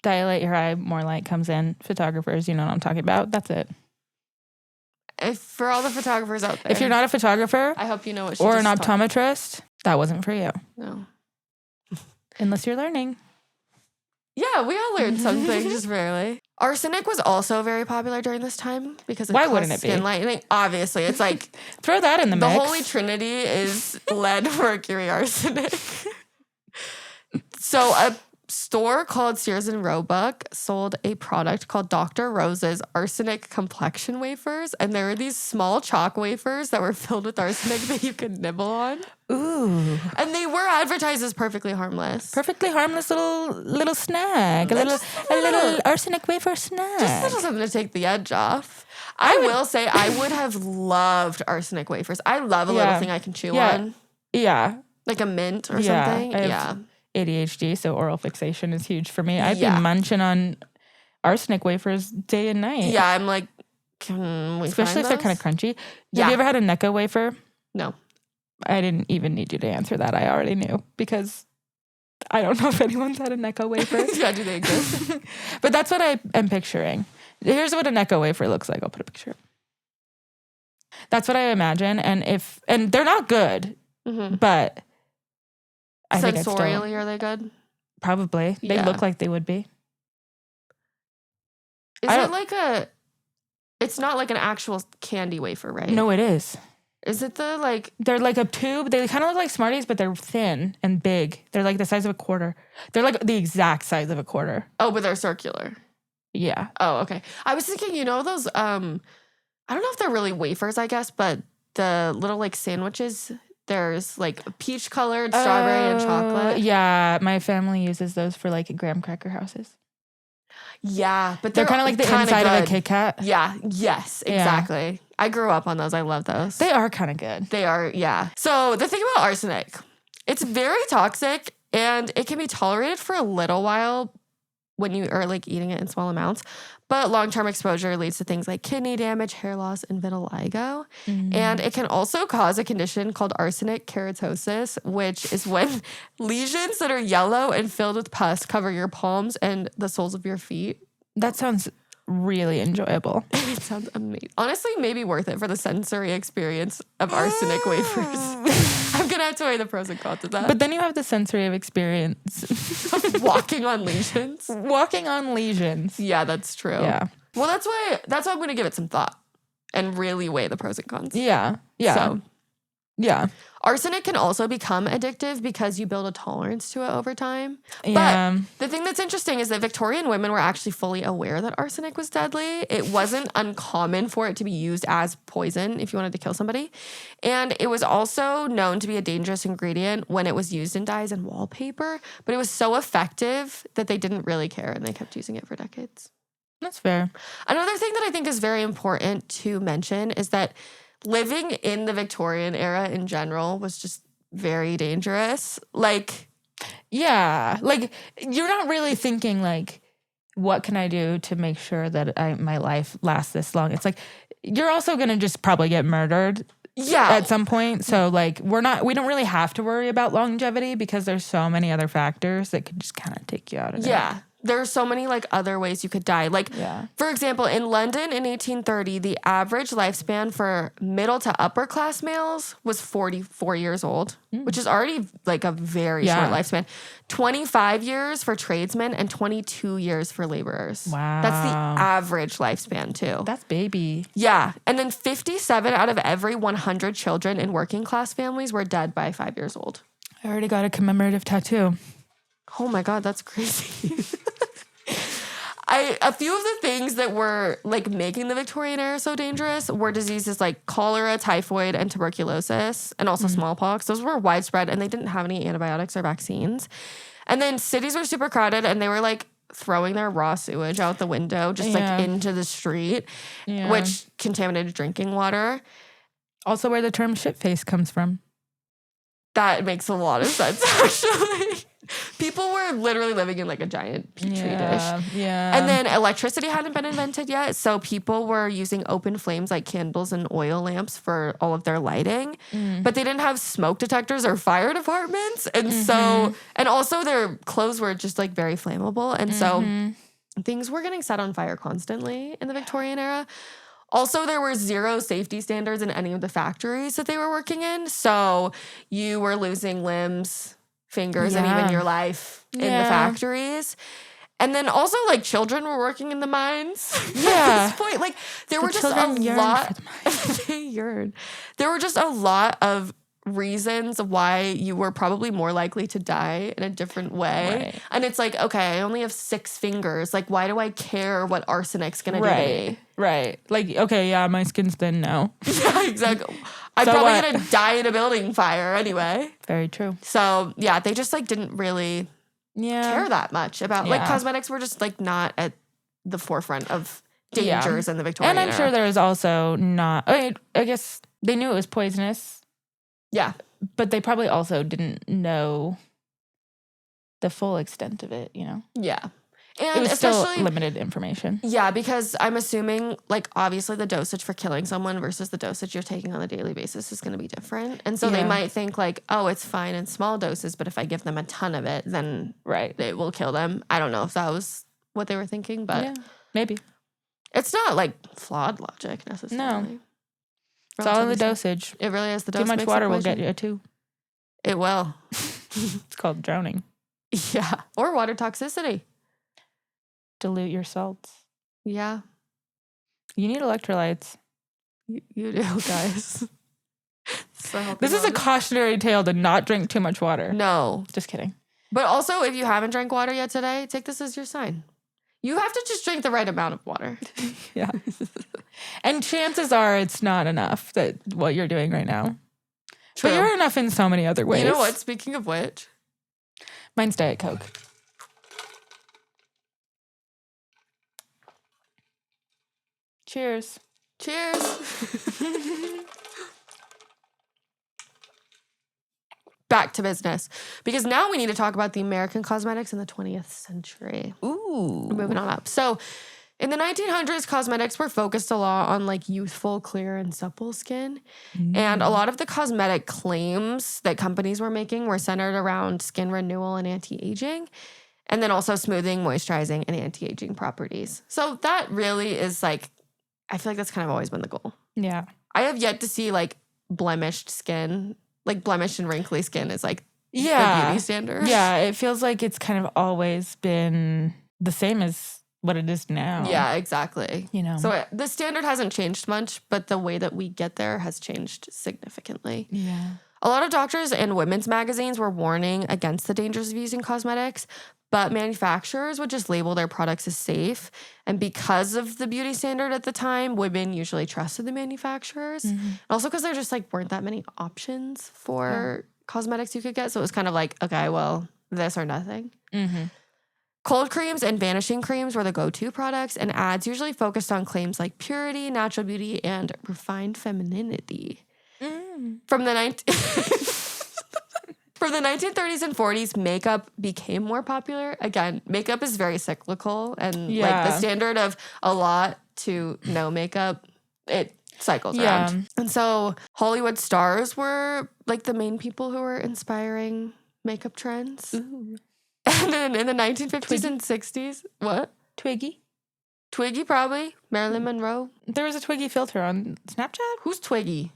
dilate your eye, more light comes in. Photographers, you know what I'm talking about. That's it. If for all the photographers out there. If you're not a photographer I hope you know what she or an just taught. optometrist, that wasn't for you. No. Unless you're learning. Yeah, we all learned something, just rarely. Arsenic was also very popular during this time because Why wouldn't it be? Skin lightening. Obviously, it's like throw that in the mix. The Holy Trinity is lead, mercury, arsenic. So a store called Sears and Roebuck sold a product called Dr. Rose's arsenic complexion wafers, and there were these small chalk wafers that were filled with arsenic that you could nibble on. Ooh. And they were advertised as perfectly harmless. Perfectly harmless little snack. A little arsenic wafer snack. Just a little something to take the edge off. I will say I would have loved arsenic wafers. I love a little thing I can chew on. Yeah. Like a mint or something. Yeah. ADHD, so oral fixation is huge for me. I'd be munching on arsenic wafers day and night. Yeah, I'm like, can we especially if they're kind of crunchy. Yeah. Have you ever had a Necco wafer? No. I didn't even need you to answer that. I already knew because I don't know if anyone's had a Necco wafer. Yeah, do they exist? But that's what I am picturing. Here's what a Necco wafer looks like. I'll put a picture. That's what I imagine. And they're not good, but I think sensorially, are they good? Probably. They look like they would be. Is it like it's not like an actual candy wafer, right? No, it is. Is it they're like a tube. They kind of look like Smarties, but they're thin and big. They're like the size of a quarter. They're like the exact size of a quarter. Oh, but they're circular. Yeah. Oh, okay. I was thinking, those, I don't know if they're really wafers, I guess, but the little like sandwiches, there's like peach colored strawberry and chocolate. Yeah. My family uses those for like graham cracker houses. Yeah. But they're kind of like the inside of a Kit Kat. Yeah. Yes, exactly. Yeah. I grew up on those. I love those. They are kind of good. They are. Yeah. So the thing about arsenic, it's very toxic and it can be tolerated for a little while when you are like eating it in small amounts. But long-term exposure leads to things like kidney damage, hair loss, and vitiligo. And it can also cause a condition called arsenic keratosis, which is when lesions that are yellow and filled with pus cover your palms and the soles of your feet. That sounds really enjoyable. It sounds amazing. Honestly, maybe worth it for the sensory experience of arsenic wafers. I'm going to have to weigh the pros and cons of that. But then you have the sensory of experience. Of walking on lesions. Walking on lesions. Yeah, that's true. Yeah. Well, that's why I'm going to give it some thought and really weigh the pros and cons. Yeah. Yeah. So, yeah. Arsenic can also become addictive because you build a tolerance to it over time. Yeah. But the thing that's interesting is that Victorian women were actually fully aware that arsenic was deadly. It wasn't uncommon for it to be used as poison if you wanted to kill somebody. And it was also known to be a dangerous ingredient when it was used in dyes and wallpaper. But it was so effective that they didn't really care and they kept using it for decades. That's fair. Another thing that I think is very important to mention is that living in the Victorian era in general was just very dangerous. Like, Yeah. Like, you're not really thinking, like, what can I do to make sure that my life lasts this long? It's like, you're also going to just probably get murdered yeah. at some point. So, like, we don't really have to worry about longevity because there's so many other factors that could just kind of take you out of it. Yeah. There are so many, like, other ways you could die. Like, for example, in London in 1830, the average lifespan for middle to upper class males was 44 years old, which is already, like, a very short lifespan. 25 years for tradesmen and 22 years for laborers. Wow. That's the average lifespan, too. That's baby. Yeah. And then 57 out of every 100 children in working class families were dead by 5 years old. I already got a commemorative tattoo. Oh my God, that's crazy. A few of the things that were like making the Victorian era so dangerous were diseases like cholera, typhoid, and tuberculosis, and also smallpox. Those were widespread and they didn't have any antibiotics or vaccines. And then cities were super crowded and they were like throwing their raw sewage out the window, just like into the street, which contaminated drinking water. Also where the term shit face comes from. That makes a lot of sense, actually. People were literally living in like a giant petri dish. Yeah. And then electricity hadn't been invented yet. So people were using open flames like candles and oil lamps for all of their lighting. But they didn't have smoke detectors or fire departments. And so, and also their clothes were just like very flammable. And so things were getting set on fire constantly in the Victorian era. Also, there were zero safety standards in any of the factories that they were working in. So you were losing limbs, fingers, and even your life in the factories. And then also, like, children were working in the mines at this point. Like, there were just a lot. They yearned. There were just a lot of reasons why you were probably more likely to die in a different way. Right. And it's like, okay, I only have 6 fingers. Like, why do I care what arsenic's going to do to me? Right. Like, okay, yeah, my skin's thin now. Yeah, exactly. I'm probably going to die in a building fire anyway. Very true. So, yeah, they just, like, didn't really care that much about, like, cosmetics were just, like, not at the forefront of dangers in the Victorian era. And I'm sure there was also not, I guess they knew it was poisonous. Yeah. But they probably also didn't know the full extent of it, you know? Yeah. And it was still limited information. Yeah, because I'm assuming, like, obviously the dosage for killing someone versus the dosage you're taking on a daily basis is going to be different. And so they might think, like, oh, it's fine in small doses, but if I give them a ton of it, then it will kill them. I don't know if that was what they were thinking, but maybe. It's not, like, flawed logic necessarily. No. It's all in the dosage. It really is. The dose. Too much water will get you too. It will. It's called drowning. Yeah. Or water toxicity. Dilute your salts. Yeah. You need electrolytes. You do, guys. This is a cautionary tale to not drink too much water. No. Just kidding. But also, if you haven't drank water yet today, take this as your sign. You have to just drink the right amount of water. Yeah. And chances are it's not enough that what you're doing right now. True. But you're enough in so many other ways. You know what? Speaking of which. Mine's Diet Coke. Cheers. Cheers. Back to business. Because now we need to talk about the American cosmetics in the 20th century. Ooh. We're moving on up. So in the 1900s, cosmetics were focused a lot on like youthful, clear, and supple skin. And a lot of the cosmetic claims that companies were making were centered around skin renewal and anti-aging. And then also smoothing, moisturizing, and anti-aging properties. So that really is like, I feel like that's kind of always been the goal. Yeah. I have yet to see like blemished skin. Like blemished and wrinkly skin is like the beauty standard. Yeah, it feels like it's kind of always been the same as what it is now. Yeah, exactly. You know. So the standard hasn't changed much, but the way that we get there has changed significantly. Yeah. A lot of doctors and women's magazines were warning against the dangers of using cosmetics, but manufacturers would just label their products as safe. And because of the beauty standard at the time, women usually trusted the manufacturers. And also because there just like weren't that many options for cosmetics you could get. So it was kind of like, okay, well, this or nothing. Cold creams and vanishing creams were the go-to products, and ads usually focused on claims like purity, natural beauty, and refined femininity. From the From the 1930s and 40s, makeup became more popular. Again, makeup is very cyclical, and like the standard of a lot to no makeup, it cycles around. And so Hollywood stars were like the main people who were inspiring makeup trends. Ooh. And then in the 1950s and 60s, what? Twiggy. Twiggy, probably. Marilyn Monroe. There was a Twiggy filter on Snapchat. Who's Twiggy?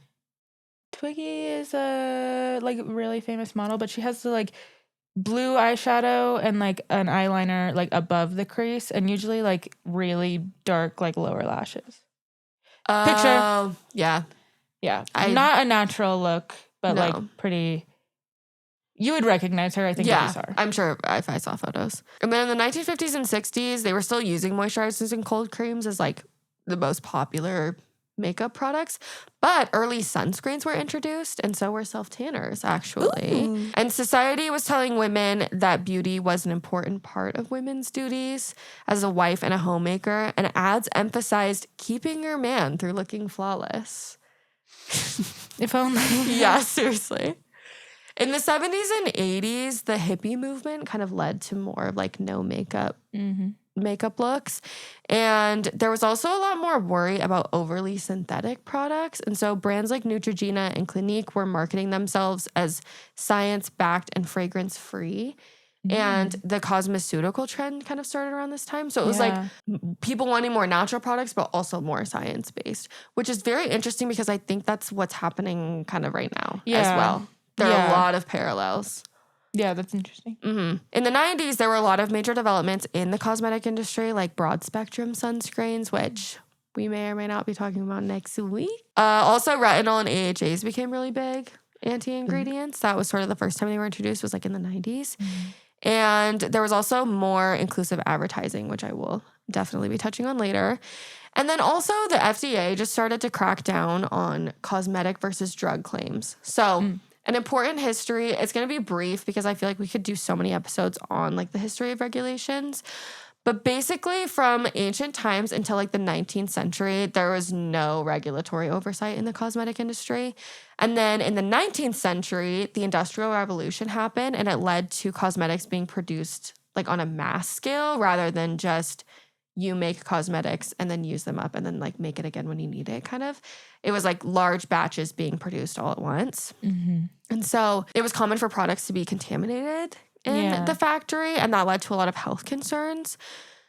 Twiggy is a like really famous model, but she has the like blue eyeshadow and like an eyeliner like above the crease, and usually like really dark like lower lashes. Picture. Yeah. Yeah. Not a natural look, but like pretty. You would recognize her, I think, if you saw her. I'm sure if I saw photos. And then in the 1950s and 60s, they were still using moisturizers and cold creams as like the most popular makeup products. But early sunscreens were introduced, and so were self-tanners, actually. Ooh. And society was telling women that beauty was an important part of women's duties as a wife and a homemaker, and ads emphasized keeping your man through looking flawless. If only. Yeah, seriously. In the 70s and 80s, the hippie movement kind of led to more of like no makeup makeup looks. And there was also a lot more worry about overly synthetic products. And so brands like Neutrogena and Clinique were marketing themselves as science-backed and fragrance-free. And the cosmeceutical trend kind of started around this time. So it was like people wanting more natural products, but also more science-based, which is very interesting because I think that's what's happening kind of right now as well. There are a lot of parallels. Yeah, that's interesting. In the 90s, there were a lot of major developments in the cosmetic industry, like broad spectrum sunscreens, which we may or may not be talking about next week. Also, retinol and AHAs became really big anti-ingredients. That was sort of the first time they were introduced, was like in the 90s. And there was also more inclusive advertising, which I will definitely be touching on later. And then also the FDA just started to crack down on cosmetic versus drug claims. So an important history, it's going to be brief because I feel like we could do so many episodes on like the history of regulations. But basically from ancient times until like the 19th century, there was no regulatory oversight in the cosmetic industry. And then in the 19th century, the Industrial Revolution happened, and it led to cosmetics being produced like on a mass scale rather than just you make cosmetics and then use them up and then like make it again when you need it kind of. It was like large batches being produced all at once. And so it was common for products to be contaminated in the factory, and that led to a lot of health concerns.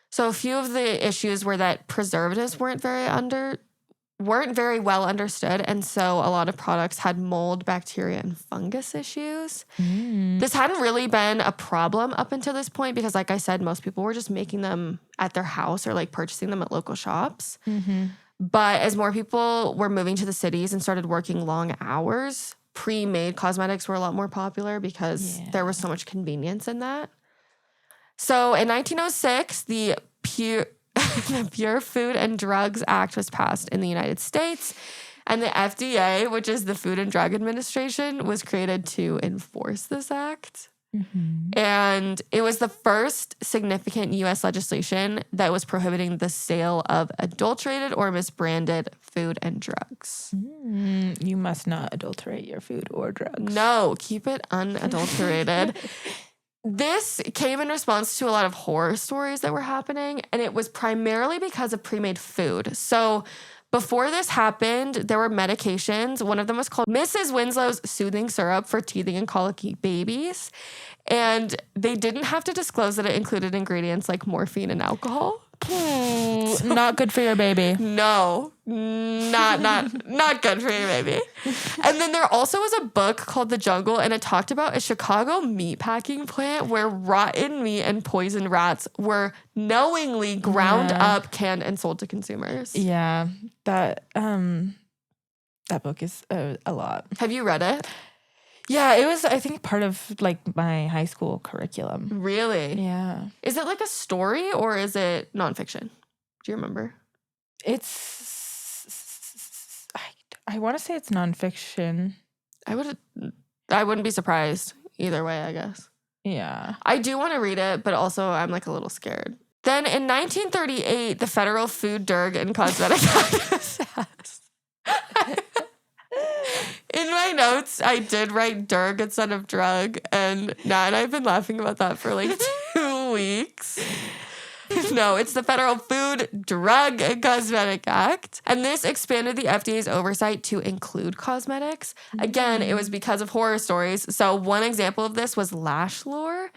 So a few of the issues were that preservatives weren't very well understood, and so a lot of products had mold, bacteria, and fungus issues. This hadn't really been a problem up until this point because, like I said, most people were just making them at their house or like purchasing them at local shops. But as more people were moving to the cities and started working long hours, pre-made cosmetics were a lot more popular because there was so much convenience in that. So in 1906, the Pure Food and Drugs Act was passed in the United States, and the FDA, which is the Food and Drug Administration, was created to enforce this act. And it was the first significant U.S. legislation that was prohibiting the sale of adulterated or misbranded food and drugs. You must not adulterate your food or drugs. No, keep it unadulterated. This came in response to a lot of horror stories that were happening, and it was primarily because of pre-made food. So before this happened, there were medications. One of them was called Mrs. Winslow's Soothing Syrup for teething and colicky babies. And they didn't have to disclose that it included ingredients like morphine and alcohol. Not good for your baby. No, not good for your baby. And then there also was a book called The Jungle, and it talked about a Chicago meatpacking plant where rotten meat and poisoned rats were knowingly ground up, canned, and sold to consumers. Yeah, that book is a lot. Have you read it? Yeah, it was, I think, part of like my high school curriculum. Really? Yeah. Is it like a story or is it nonfiction? Do you remember? It's, I want to say it's nonfiction. I wouldn't be surprised either way, I guess. Yeah. I do want to read it, but also I'm like a little scared. Then in 1938, the Federal Food, Drug, and Cosmetic Act was passed. In my notes, I did write "drug" instead of "drug," and Nat and I have been laughing about that for like 2 weeks. No, it's the Federal Food, Drug, and Cosmetic Act. And this expanded the FDA's oversight to include cosmetics. Again, it was because of horror stories. So one example of this was Lash Lure,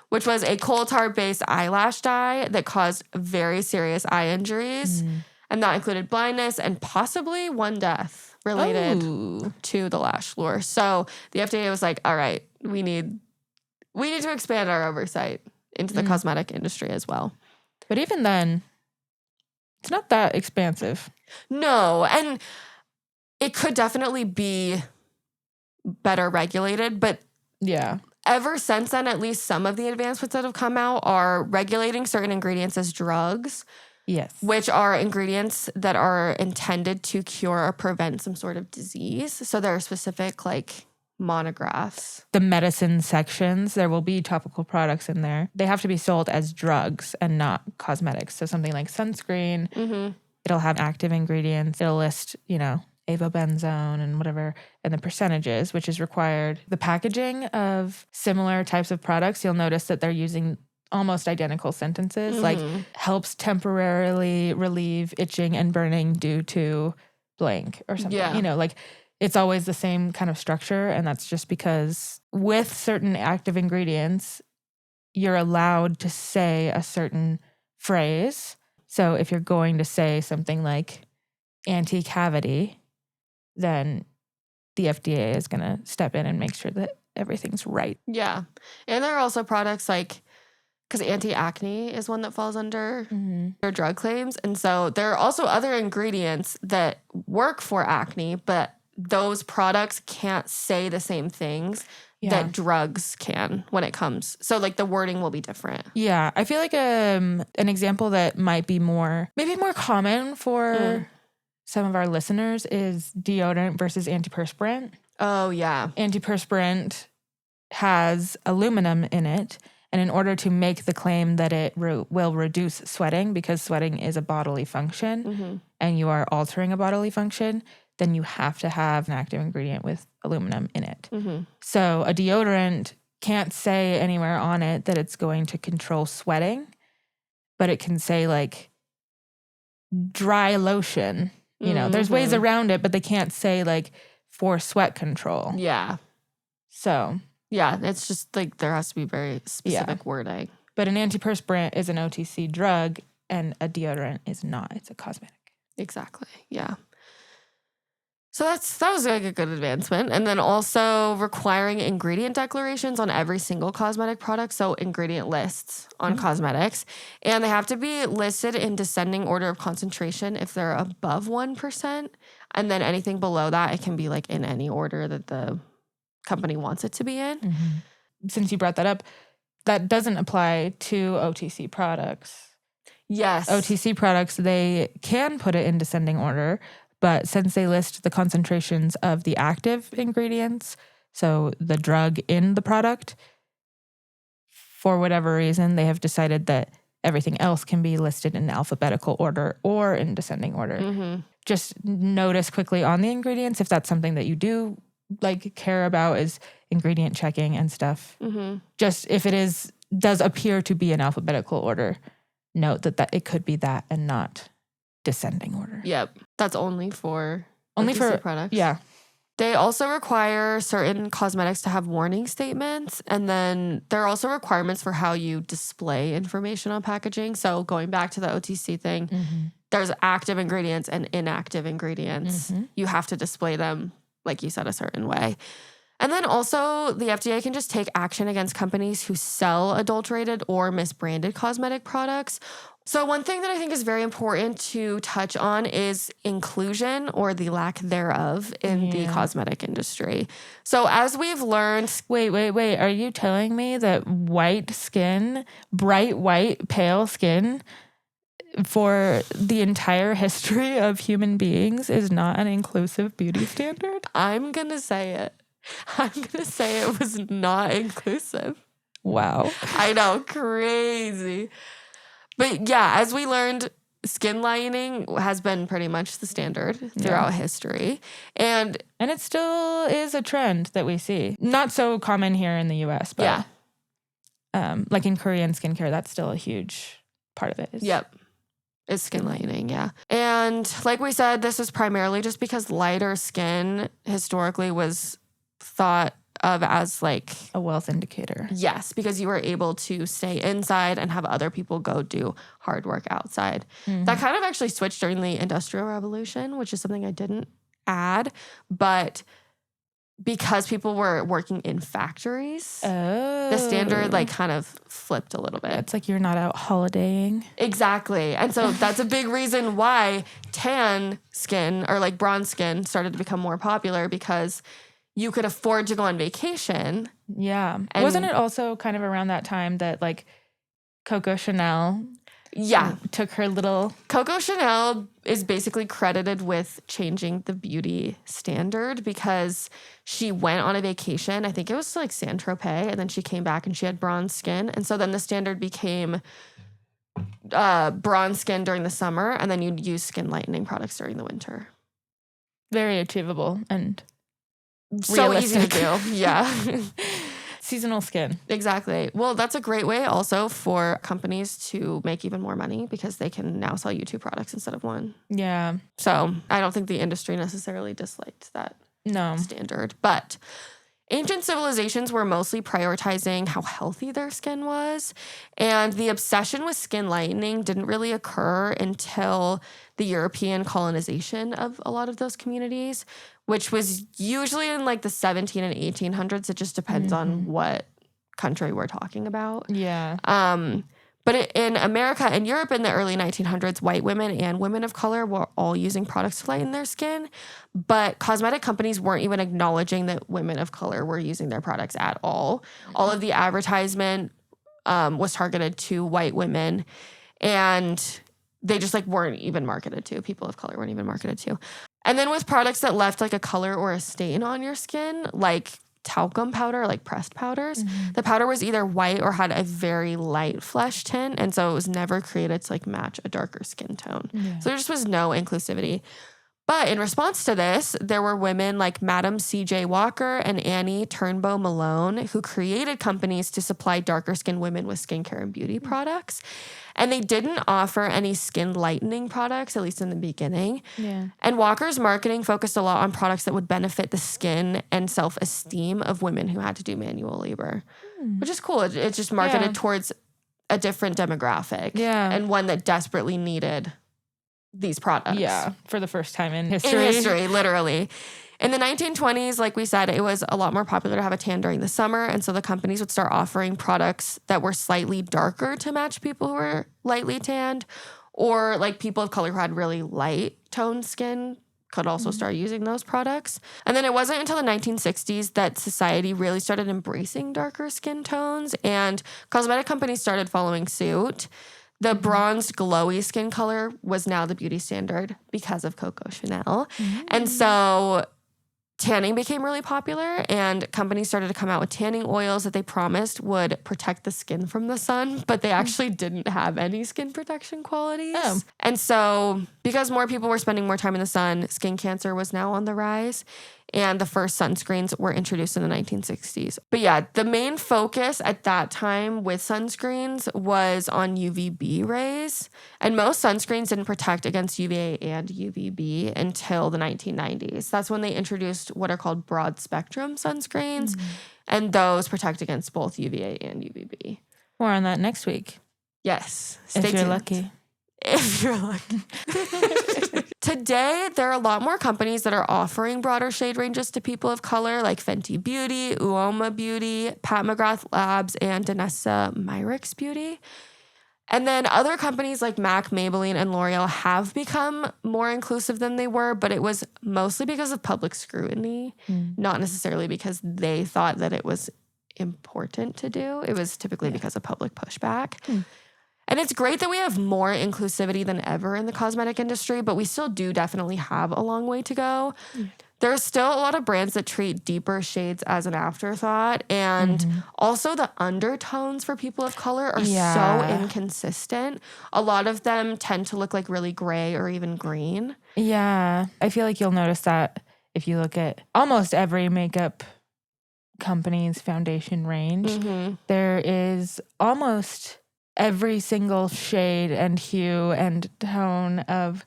which was a coal tar-based eyelash dye that caused very serious eye injuries. And that included blindness and possibly one death related to the Lash Lure. So the FDA was like, all right, we need to expand our oversight into the cosmetic industry as well. But even then, it's not that expansive. No, and it could definitely be better regulated, but Yeah. ever since then, at least some of the advancements that have come out are regulating certain ingredients as drugs, Yes. which are ingredients that are intended to cure or prevent some sort of disease. So there are specific like monographs. The medicine sections, there will be topical products in there. They have to be sold as drugs and not cosmetics. So something like sunscreen, it'll have active ingredients. It'll list, avobenzone and whatever, and the percentages, which is required. The packaging of similar types of products, you'll notice that they're using almost identical sentences, like helps temporarily relieve itching and burning due to blank or something. Yeah. It's always the same kind of structure, and that's just because with certain active ingredients, you're allowed to say a certain phrase. So if you're going to say something like anti-cavity, then the FDA is going to step in and make sure that everything's right. Yeah. And there are also products like, because anti-acne is one that falls under their drug claims. And so there are also other ingredients that work for acne, but those products can't say the same things that drugs can when it comes. So like the wording will be different. Yeah. I feel like an example that might be maybe more common for some of our listeners is deodorant versus antiperspirant. Oh, yeah. Antiperspirant has aluminum in it. And in order to make the claim that it will reduce sweating, because sweating is a bodily function and you are altering a bodily function, then you have to have an active ingredient with aluminum in it. So a deodorant can't say anywhere on it that it's going to control sweating, but it can say like dry lotion. There's ways around it, but they can't say like for sweat control. Yeah. So yeah, it's just like there has to be very specific wording. But an antiperspirant is an OTC drug and a deodorant is not. It's a cosmetic. Exactly. Yeah. So that was like a good advancement. And then also requiring ingredient declarations on every single cosmetic product. So ingredient lists on cosmetics. And they have to be listed in descending order of concentration if they're above 1%. And then anything below that, it can be like in any order that the company wants it to be in. Since you brought that up, that doesn't apply to OTC products. Yes. OTC products, they can put it in descending order, but since they list the concentrations of the active ingredients, so the drug in the product, for whatever reason, they have decided that everything else can be listed in alphabetical order or in descending order. Just notice quickly on the ingredients if that's something that you do like care about, is ingredient checking and stuff. Just if it does appear to be in alphabetical order, note that it could be that and not descending order. Yep. That's only for products. Yeah. They also require certain cosmetics to have warning statements. And then there are also requirements for how you display information on packaging. So going back to the OTC thing, there's active ingredients and inactive ingredients. You have to display them, like you said, a certain way. And then also the FDA can just take action against companies who sell adulterated or misbranded cosmetic products. So one thing that I think is very important to touch on is inclusion or the lack thereof in the cosmetic industry. So as we've learned... Wait. Are you telling me that white skin, bright white, pale skin for the entire history of human beings is not an inclusive beauty standard? I'm going to say it. I'm going to say it was not inclusive. Wow. I know, crazy. But yeah, as we learned skin lightening has been pretty much the standard throughout history. And it still is a trend that we see. Not so common here in the US, but like in Korean skincare, that's still a huge part of it. Is skin lightening, And like we said, this is primarily just because lighter skin historically was thought of as like a wealth indicator. Yes, because you were able to stay inside and have other people go do hard work outside. That kind of actually switched during the Industrial Revolution, which is something I didn't add, but because people were working in factories, the standard like kind of flipped a little bit. It's like you're not out holidaying. Exactly. And so that's a big reason why tan skin or like bronze skin started to become more popular, because you could afford to go on vacation. Yeah. Wasn't it also kind of around that time that like Coco Chanel took her little... Coco Chanel is basically credited with changing the beauty standard because she went on a vacation. I think it was like Saint-Tropez, and then she came back and she had bronze skin. And so then the standard became bronze skin during the summer, and then you'd use skin lightening products during the winter. Very achievable and so realistic. easy to do. Yeah. Seasonal skin. Exactly. Well, that's a great way also for companies to make even more money because they can now sell you 2 products instead of 1. Yeah. So I don't think the industry necessarily disliked that standard. But ancient civilizations were mostly prioritizing how healthy their skin was. And the obsession with skin lightening didn't really occur until the European colonization of a lot of those communities, which was usually in like the 17 and 1800s. It just depends on what country we're talking about. Yeah. But in America and Europe in the early 1900s, white women and women of color were all using products to lighten their skin. But cosmetic companies weren't even acknowledging that women of color were using their products at all. All of the advertisement was targeted to white women, and they just like weren't even marketed to. People of color weren't even marketed to. And then with products that left like a color or a stain on your skin, like talcum powder, like pressed powders, the powder was either white or had a very light flesh tint. And so it was never created to like match a darker skin tone. Yeah. So there just was no inclusivity. But in response to this, there were women like Madam C.J. Walker and Annie Turnbow Malone who created companies to supply darker skinned women with skincare and beauty products. And they didn't offer any skin lightening products, at least in the beginning. Yeah. And Walker's marketing focused a lot on products that would benefit the skin and self-esteem of women who had to do manual labor, which is cool. It's just marketed towards a different demographic and one that desperately needed these products. Yeah, for the first time in history. In history, literally. In the 1920s, like we said, it was a lot more popular to have a tan during the summer. And so the companies would start offering products that were slightly darker to match people who were lightly tanned, or like people of color who had really light toned skin could also start using those products. And then it wasn't until the 1960s that society really started embracing darker skin tones, and cosmetic companies started following suit. The bronzed, glowy skin color was now the beauty standard because of Coco Chanel. And so tanning became really popular, and companies started to come out with tanning oils that they promised would protect the skin from the sun, but they actually didn't have any skin protection qualities. Oh. And so because more people were spending more time in the sun, skin cancer was now on the rise. And the first sunscreens were introduced in the 1960s. But yeah, the main focus at that time with sunscreens was on UVB rays. And most sunscreens didn't protect against UVA and UVB until the 1990s. That's when they introduced what are called broad spectrum sunscreens. And those protect against both UVA and UVB. More on that next week. Yes. If you're lucky. If you're lucky. Today, there are a lot more companies that are offering broader shade ranges to people of color, like Fenty Beauty, Uoma Beauty, Pat McGrath Labs, and Danessa Myricks Beauty. And then other companies like MAC, Maybelline, and L'Oreal have become more inclusive than they were, but it was mostly because of public scrutiny, not necessarily because they thought that it was important to do. It was typically because of public pushback. And it's great that we have more inclusivity than ever in the cosmetic industry, but we still do definitely have a long way to go. There's still a lot of brands that treat deeper shades as an afterthought. And also the undertones for people of color are so inconsistent. A lot of them tend to look like really gray or even green. Yeah. I feel like you'll notice that if you look at almost every makeup company's foundation range, there is almost every single shade and hue and tone of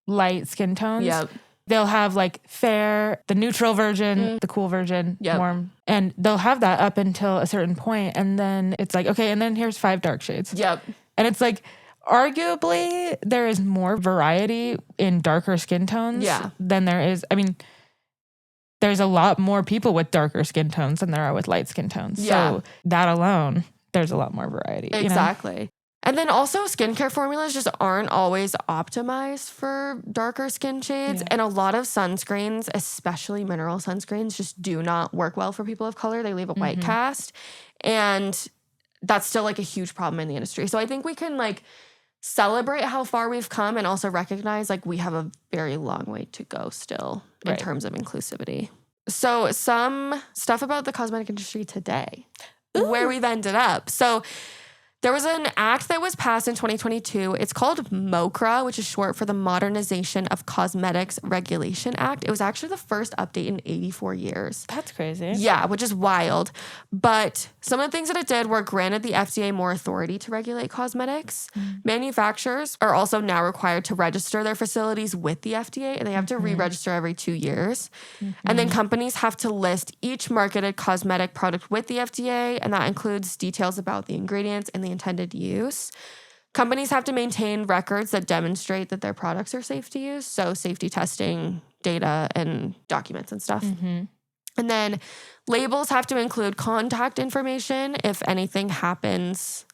light skin tones. Yep. They'll have like fair, the neutral version, the cool version, warm. And they'll have that up until a certain point, and then it's like, okay, and then here's 5 dark shades. Yep. And it's like, arguably, there is more variety in darker skin tones than there is. I mean, there's a lot more people with darker skin tones than there are with light skin tones. Yeah. So that alone, there's a lot more variety. Exactly. You know? And then also skincare formulas just aren't always optimized for darker skin shades. And a lot of sunscreens, especially mineral sunscreens, just do not work well for people of color. They leave a white cast. And that's still like a huge problem in the industry. So I think we can like celebrate how far we've come and also recognize like we have a very long way to go still in terms of inclusivity. So some stuff about the cosmetic industry today, where we've ended up. So there was an act that was passed in 2022. It's called MOCRA, which is short for the Modernization of Cosmetics Regulation Act. It was actually the first update in 84 years. That's crazy. Yeah, which is wild. But some of the things that it did were granted the FDA more authority to regulate cosmetics. Manufacturers are also now required to register their facilities with the FDA, and they have to re-register every 2 years. And then companies have to list each marketed cosmetic product with the FDA, and that includes details about the ingredients and the intended use. Companies have to maintain records that demonstrate that their products are safe to use, so safety testing, data, and documents and stuff. And then labels have to include contact information if anything happens.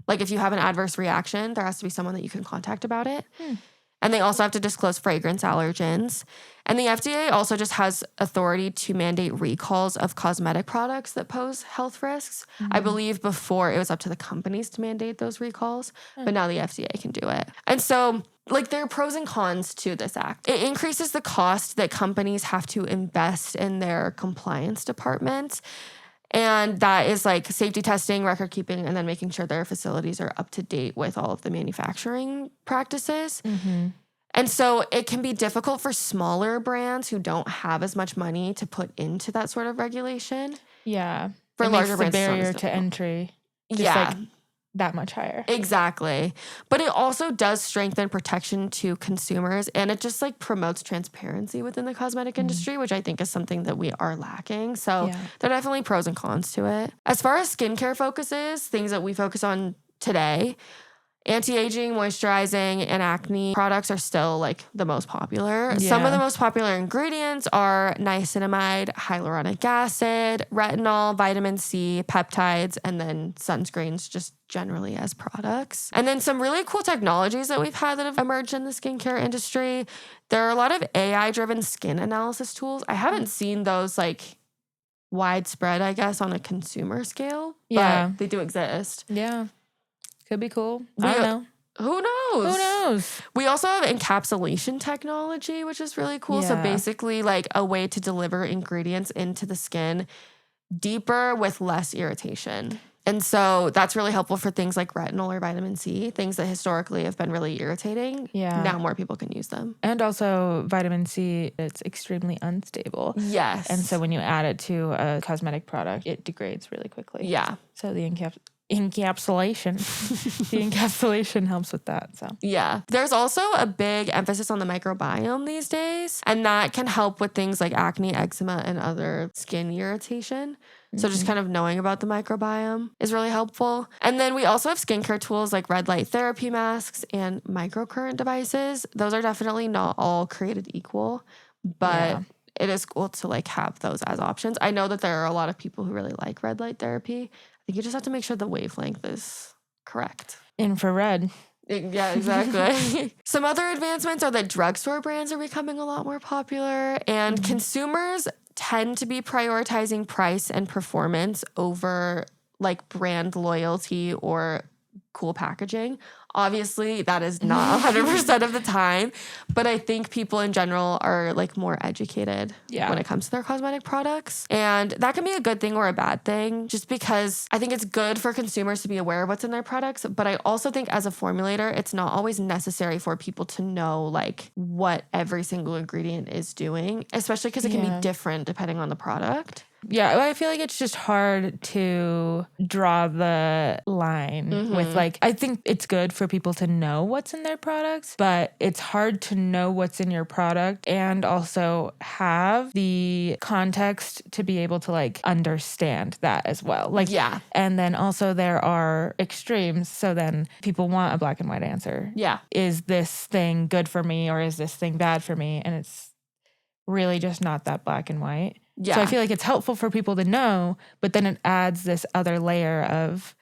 Like if you have an adverse reaction, there has to be someone that you can contact about it. And they also have to disclose fragrance allergens. And the FDA also just has authority to mandate recalls of cosmetic products that pose health risks. I believe before it was up to the companies to mandate those recalls, but now the FDA can do it. And so like there are pros and cons to this act. It increases the cost that companies have to invest in their compliance departments. And that is like safety testing, record keeping, and then making sure their facilities are up to date with all of the manufacturing practices. And so it can be difficult for smaller brands who don't have as much money to put into that sort of regulation. Yeah. For it larger makes brands, the it's not as barrier to difficult. entry just Yeah. like that much higher. Exactly. But it also does strengthen protection to consumers, and it just like promotes transparency within the cosmetic industry, which I think is something that we are lacking. So there are definitely pros and cons to it. As far as skincare focuses, things that we focus on today, anti-aging, moisturizing, and acne products are still like the most popular. Some of the most popular ingredients are niacinamide, hyaluronic acid, retinol, vitamin C, peptides, and then sunscreens just generally as products. And then some really cool technologies that we've had that have emerged in the skincare industry. There are a lot of AI-driven skin analysis tools. I haven't seen those like widespread, I guess, on a consumer scale, but they do exist. Yeah. Could be cool. I don't know. Who knows? Who knows? We also have encapsulation technology, which is really cool. So basically like a way to deliver ingredients into the skin deeper with less irritation. And so that's really helpful for things like retinol or vitamin C, things that historically have been really irritating. Yeah. Now more people can use them. And also vitamin C, it's extremely unstable. Yes. And so when you add it to a cosmetic product, it degrades really quickly. Yeah. So the encapsulation helps with that. So yeah. There's also a big emphasis on the microbiome these days, and that can help with things like acne, eczema, and other skin irritation. So just kind of knowing about the microbiome is really helpful. And then we also have skincare tools like red light therapy masks and microcurrent devices. Those are definitely not all created equal, but it is cool to like have those as options. I know that there are a lot of people who really like red light therapy. I think you just have to make sure the wavelength is correct. Infrared. Yeah, exactly. Some other advancements are that drugstore brands are becoming a lot more popular, and consumers tend to be prioritizing price and performance over like brand loyalty or cool packaging. Obviously, that is not 100% of the time, but I think people in general are like more educated when it comes to their cosmetic products. And that can be a good thing or a bad thing, just because I think it's good for consumers to be aware of what's in their products. But I also think as a formulator, it's not always necessary for people to know like what every single ingredient is doing, especially because it can be different depending on the product. Yeah, I feel like it's just hard to draw the line with like, I think it's good for people to know what's in their products, but it's hard to know what's in your product and also have the context to be able to like understand that as well. Like, and then also there are extremes. So then people want a black and white answer. Yeah. Is this thing good for me or is this thing bad for me? And it's really just not that black and white. Yeah. So I feel like it's helpful for people to know, but then it adds this other layer of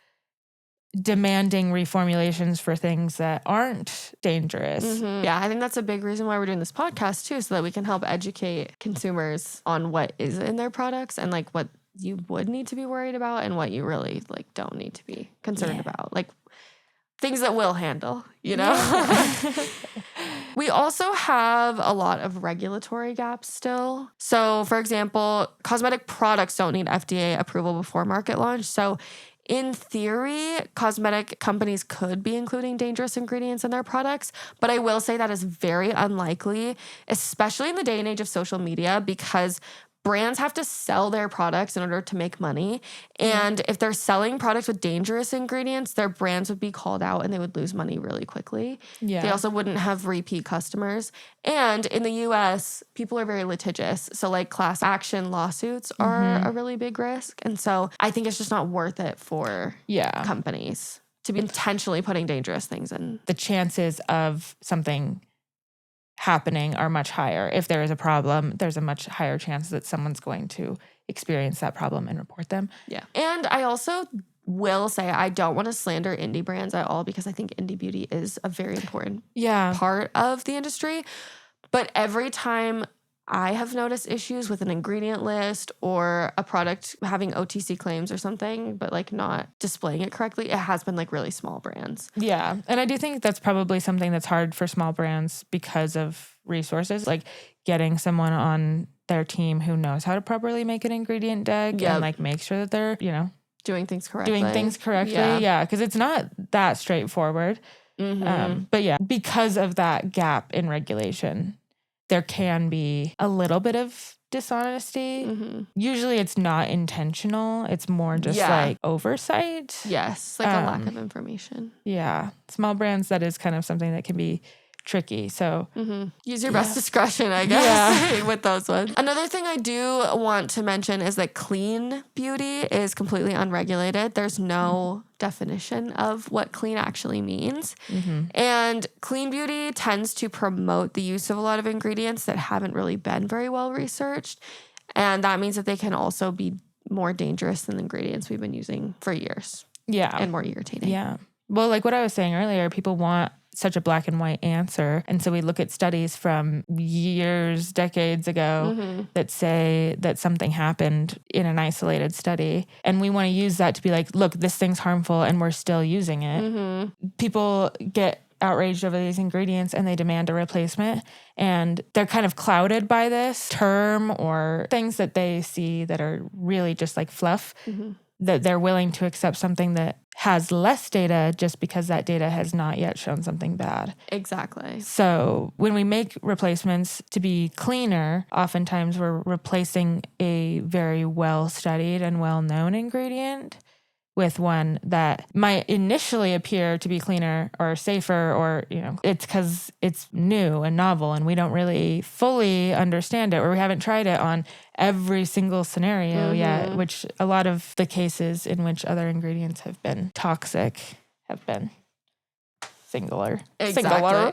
demanding reformulations for things that aren't dangerous. Yeah, I think that's a big reason why we're doing this podcast too, so that we can help educate consumers on what is in their products and like what you would need to be worried about and what you really like don't need to be concerned about. Like things that we'll handle, you know? We also have a lot of regulatory gaps still. So, for example, cosmetic products don't need FDA approval before market launch. So, in theory, cosmetic companies could be including dangerous ingredients in their products, but I will say that is very unlikely, especially in the day and age of social media, because brands have to sell their products in order to make money. And if they're selling products with dangerous ingredients, their brands would be called out and they would lose money really quickly. Yeah. They also wouldn't have repeat customers. And in the US, people are very litigious. So like class action lawsuits are a really big risk. And so I think it's just not worth it for companies to be intentionally putting dangerous things in. The chances of something happening are much higher. If there is a problem, there's a much higher chance that someone's going to experience that problem and report them. Yeah. And I also will say I don't want to slander indie brands at all because I think indie beauty is a very important part of the industry. But every time I have noticed issues with an ingredient list or a product having OTC claims or something, but like not displaying it correctly, it has been like really small brands. Yeah. And I do think that's probably something that's hard for small brands because of resources, like getting someone on their team who knows how to properly make an ingredient deck and like make sure that they're, you know, doing things correctly. Yeah. Because it's not that straightforward. But yeah, because of that gap in regulation, there can be a little bit of dishonesty. Usually it's not intentional. It's more just like oversight. Yes, like a lack of information. Yeah. Small brands, that is kind of something that can be tricky. So use your best discretion, I guess, with those ones. Another thing I do want to mention is that clean beauty is completely unregulated. There's no definition of what clean actually means. And clean beauty tends to promote the use of a lot of ingredients that haven't really been very well researched. And that means that they can also be more dangerous than the ingredients we've been using for years. Yeah. And more irritating. Yeah. Well, like what I was saying earlier, people want such a black and white answer. And so we look at studies from years, decades ago that say that something happened in an isolated study. And we want to use that to be like, look, this thing's harmful and we're still using it. People get outraged over these ingredients and they demand a replacement. And they're kind of clouded by this term or things that they see that are really just like fluff. That they're willing to accept something that has less data just because that data has not yet shown something bad. Exactly. So when we make replacements to be cleaner, oftentimes we're replacing a very well-studied and well-known ingredient with one that might initially appear to be cleaner or safer, or, you know, it's because it's new and novel and we don't really fully understand it, or we haven't tried it on every single scenario yet, which a lot of the cases in which other ingredients have been toxic have been singular. Singular.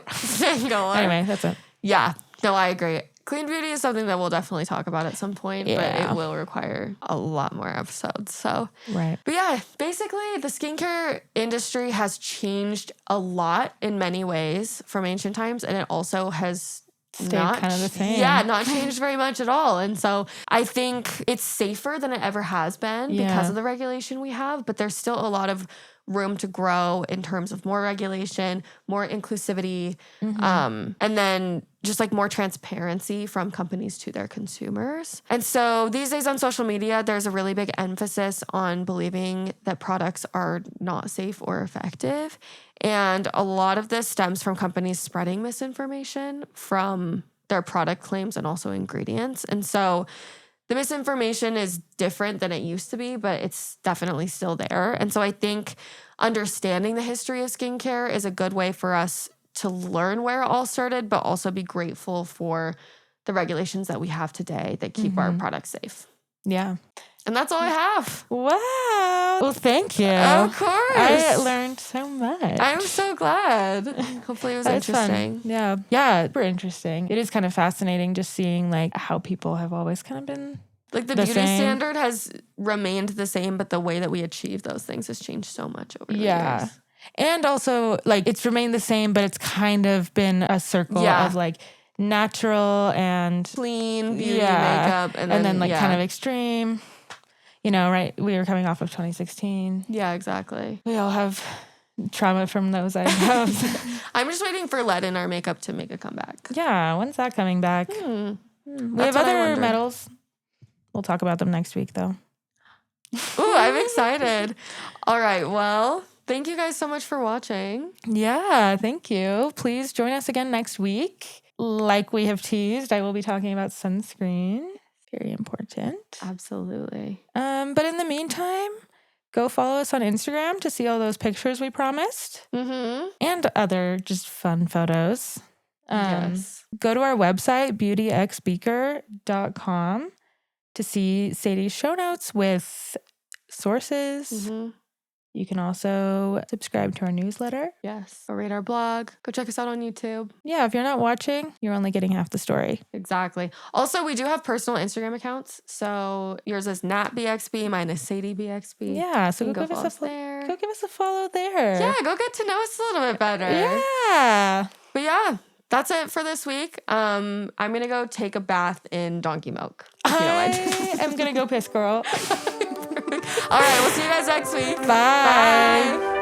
Anyway, that's it. Yeah. No, I agree. Clean beauty is something that we'll definitely talk about at some point, but it will require a lot more episodes. So, right. But yeah, basically the skincare industry has changed a lot in many ways from ancient times, and it also has stayed kind of the same. Yeah, not changed very much at all. And so I think it's safer than it ever has been because of the regulation we have, but there's still a lot of room to grow in terms of more regulation, more inclusivity, and then just like more transparency from companies to their consumers. And so these days on social media, there's a really big emphasis on believing that products are not safe or effective. And a lot of this stems from companies spreading misinformation from their product claims and also ingredients. And so the misinformation is different than it used to be, but it's definitely still there. And so I think understanding the history of skincare is a good way for us to learn where it all started, but also be grateful for the regulations that we have today that keep our products safe. Yeah. And that's all I have. Wow. Well, thank you. Of course. I learned so much. I'm so glad. Hopefully it was interesting. Fun. Yeah. Yeah, super interesting. It is kind of fascinating just seeing like how people have always kind of been like the beauty standard has remained the same, but the way that we achieve those things has changed so much over the years. And also like it's remained the same, but it's kind of been a circle of like natural and clean beauty makeup and then like kind of extreme. You know, right? We were coming off of 2016. Yeah, exactly. We all have trauma from those items. I'm just waiting for lead in our makeup to make a comeback. Yeah, when's that coming back? We have other metals. We'll talk about them next week, though. Ooh, I'm excited. All right, well, thank you guys so much for watching. Yeah, thank you. Please join us again next week. Like we have teased, I will be talking about sunscreen. Very important. Absolutely. But in the meantime, go follow us on Instagram to see all those pictures we promised and other just fun photos. Yes. Go to our website, beautyxbeaker.com, to see Sadie's show notes with sources. You can also subscribe to our newsletter. Yes. Or read our blog. Go check us out on YouTube. Yeah, if you're not watching, you're only getting half the story. Exactly. Also, we do have personal Instagram accounts. So yours is NatBXB, mine is SadieBXB. Yeah, so go give us a follow there. Yeah, go get to know us a little bit better. Yeah. But yeah, that's it for this week. I'm going to go take a bath in donkey milk. I am going to go piss, girl. All right, we'll see you guys next week. Bye.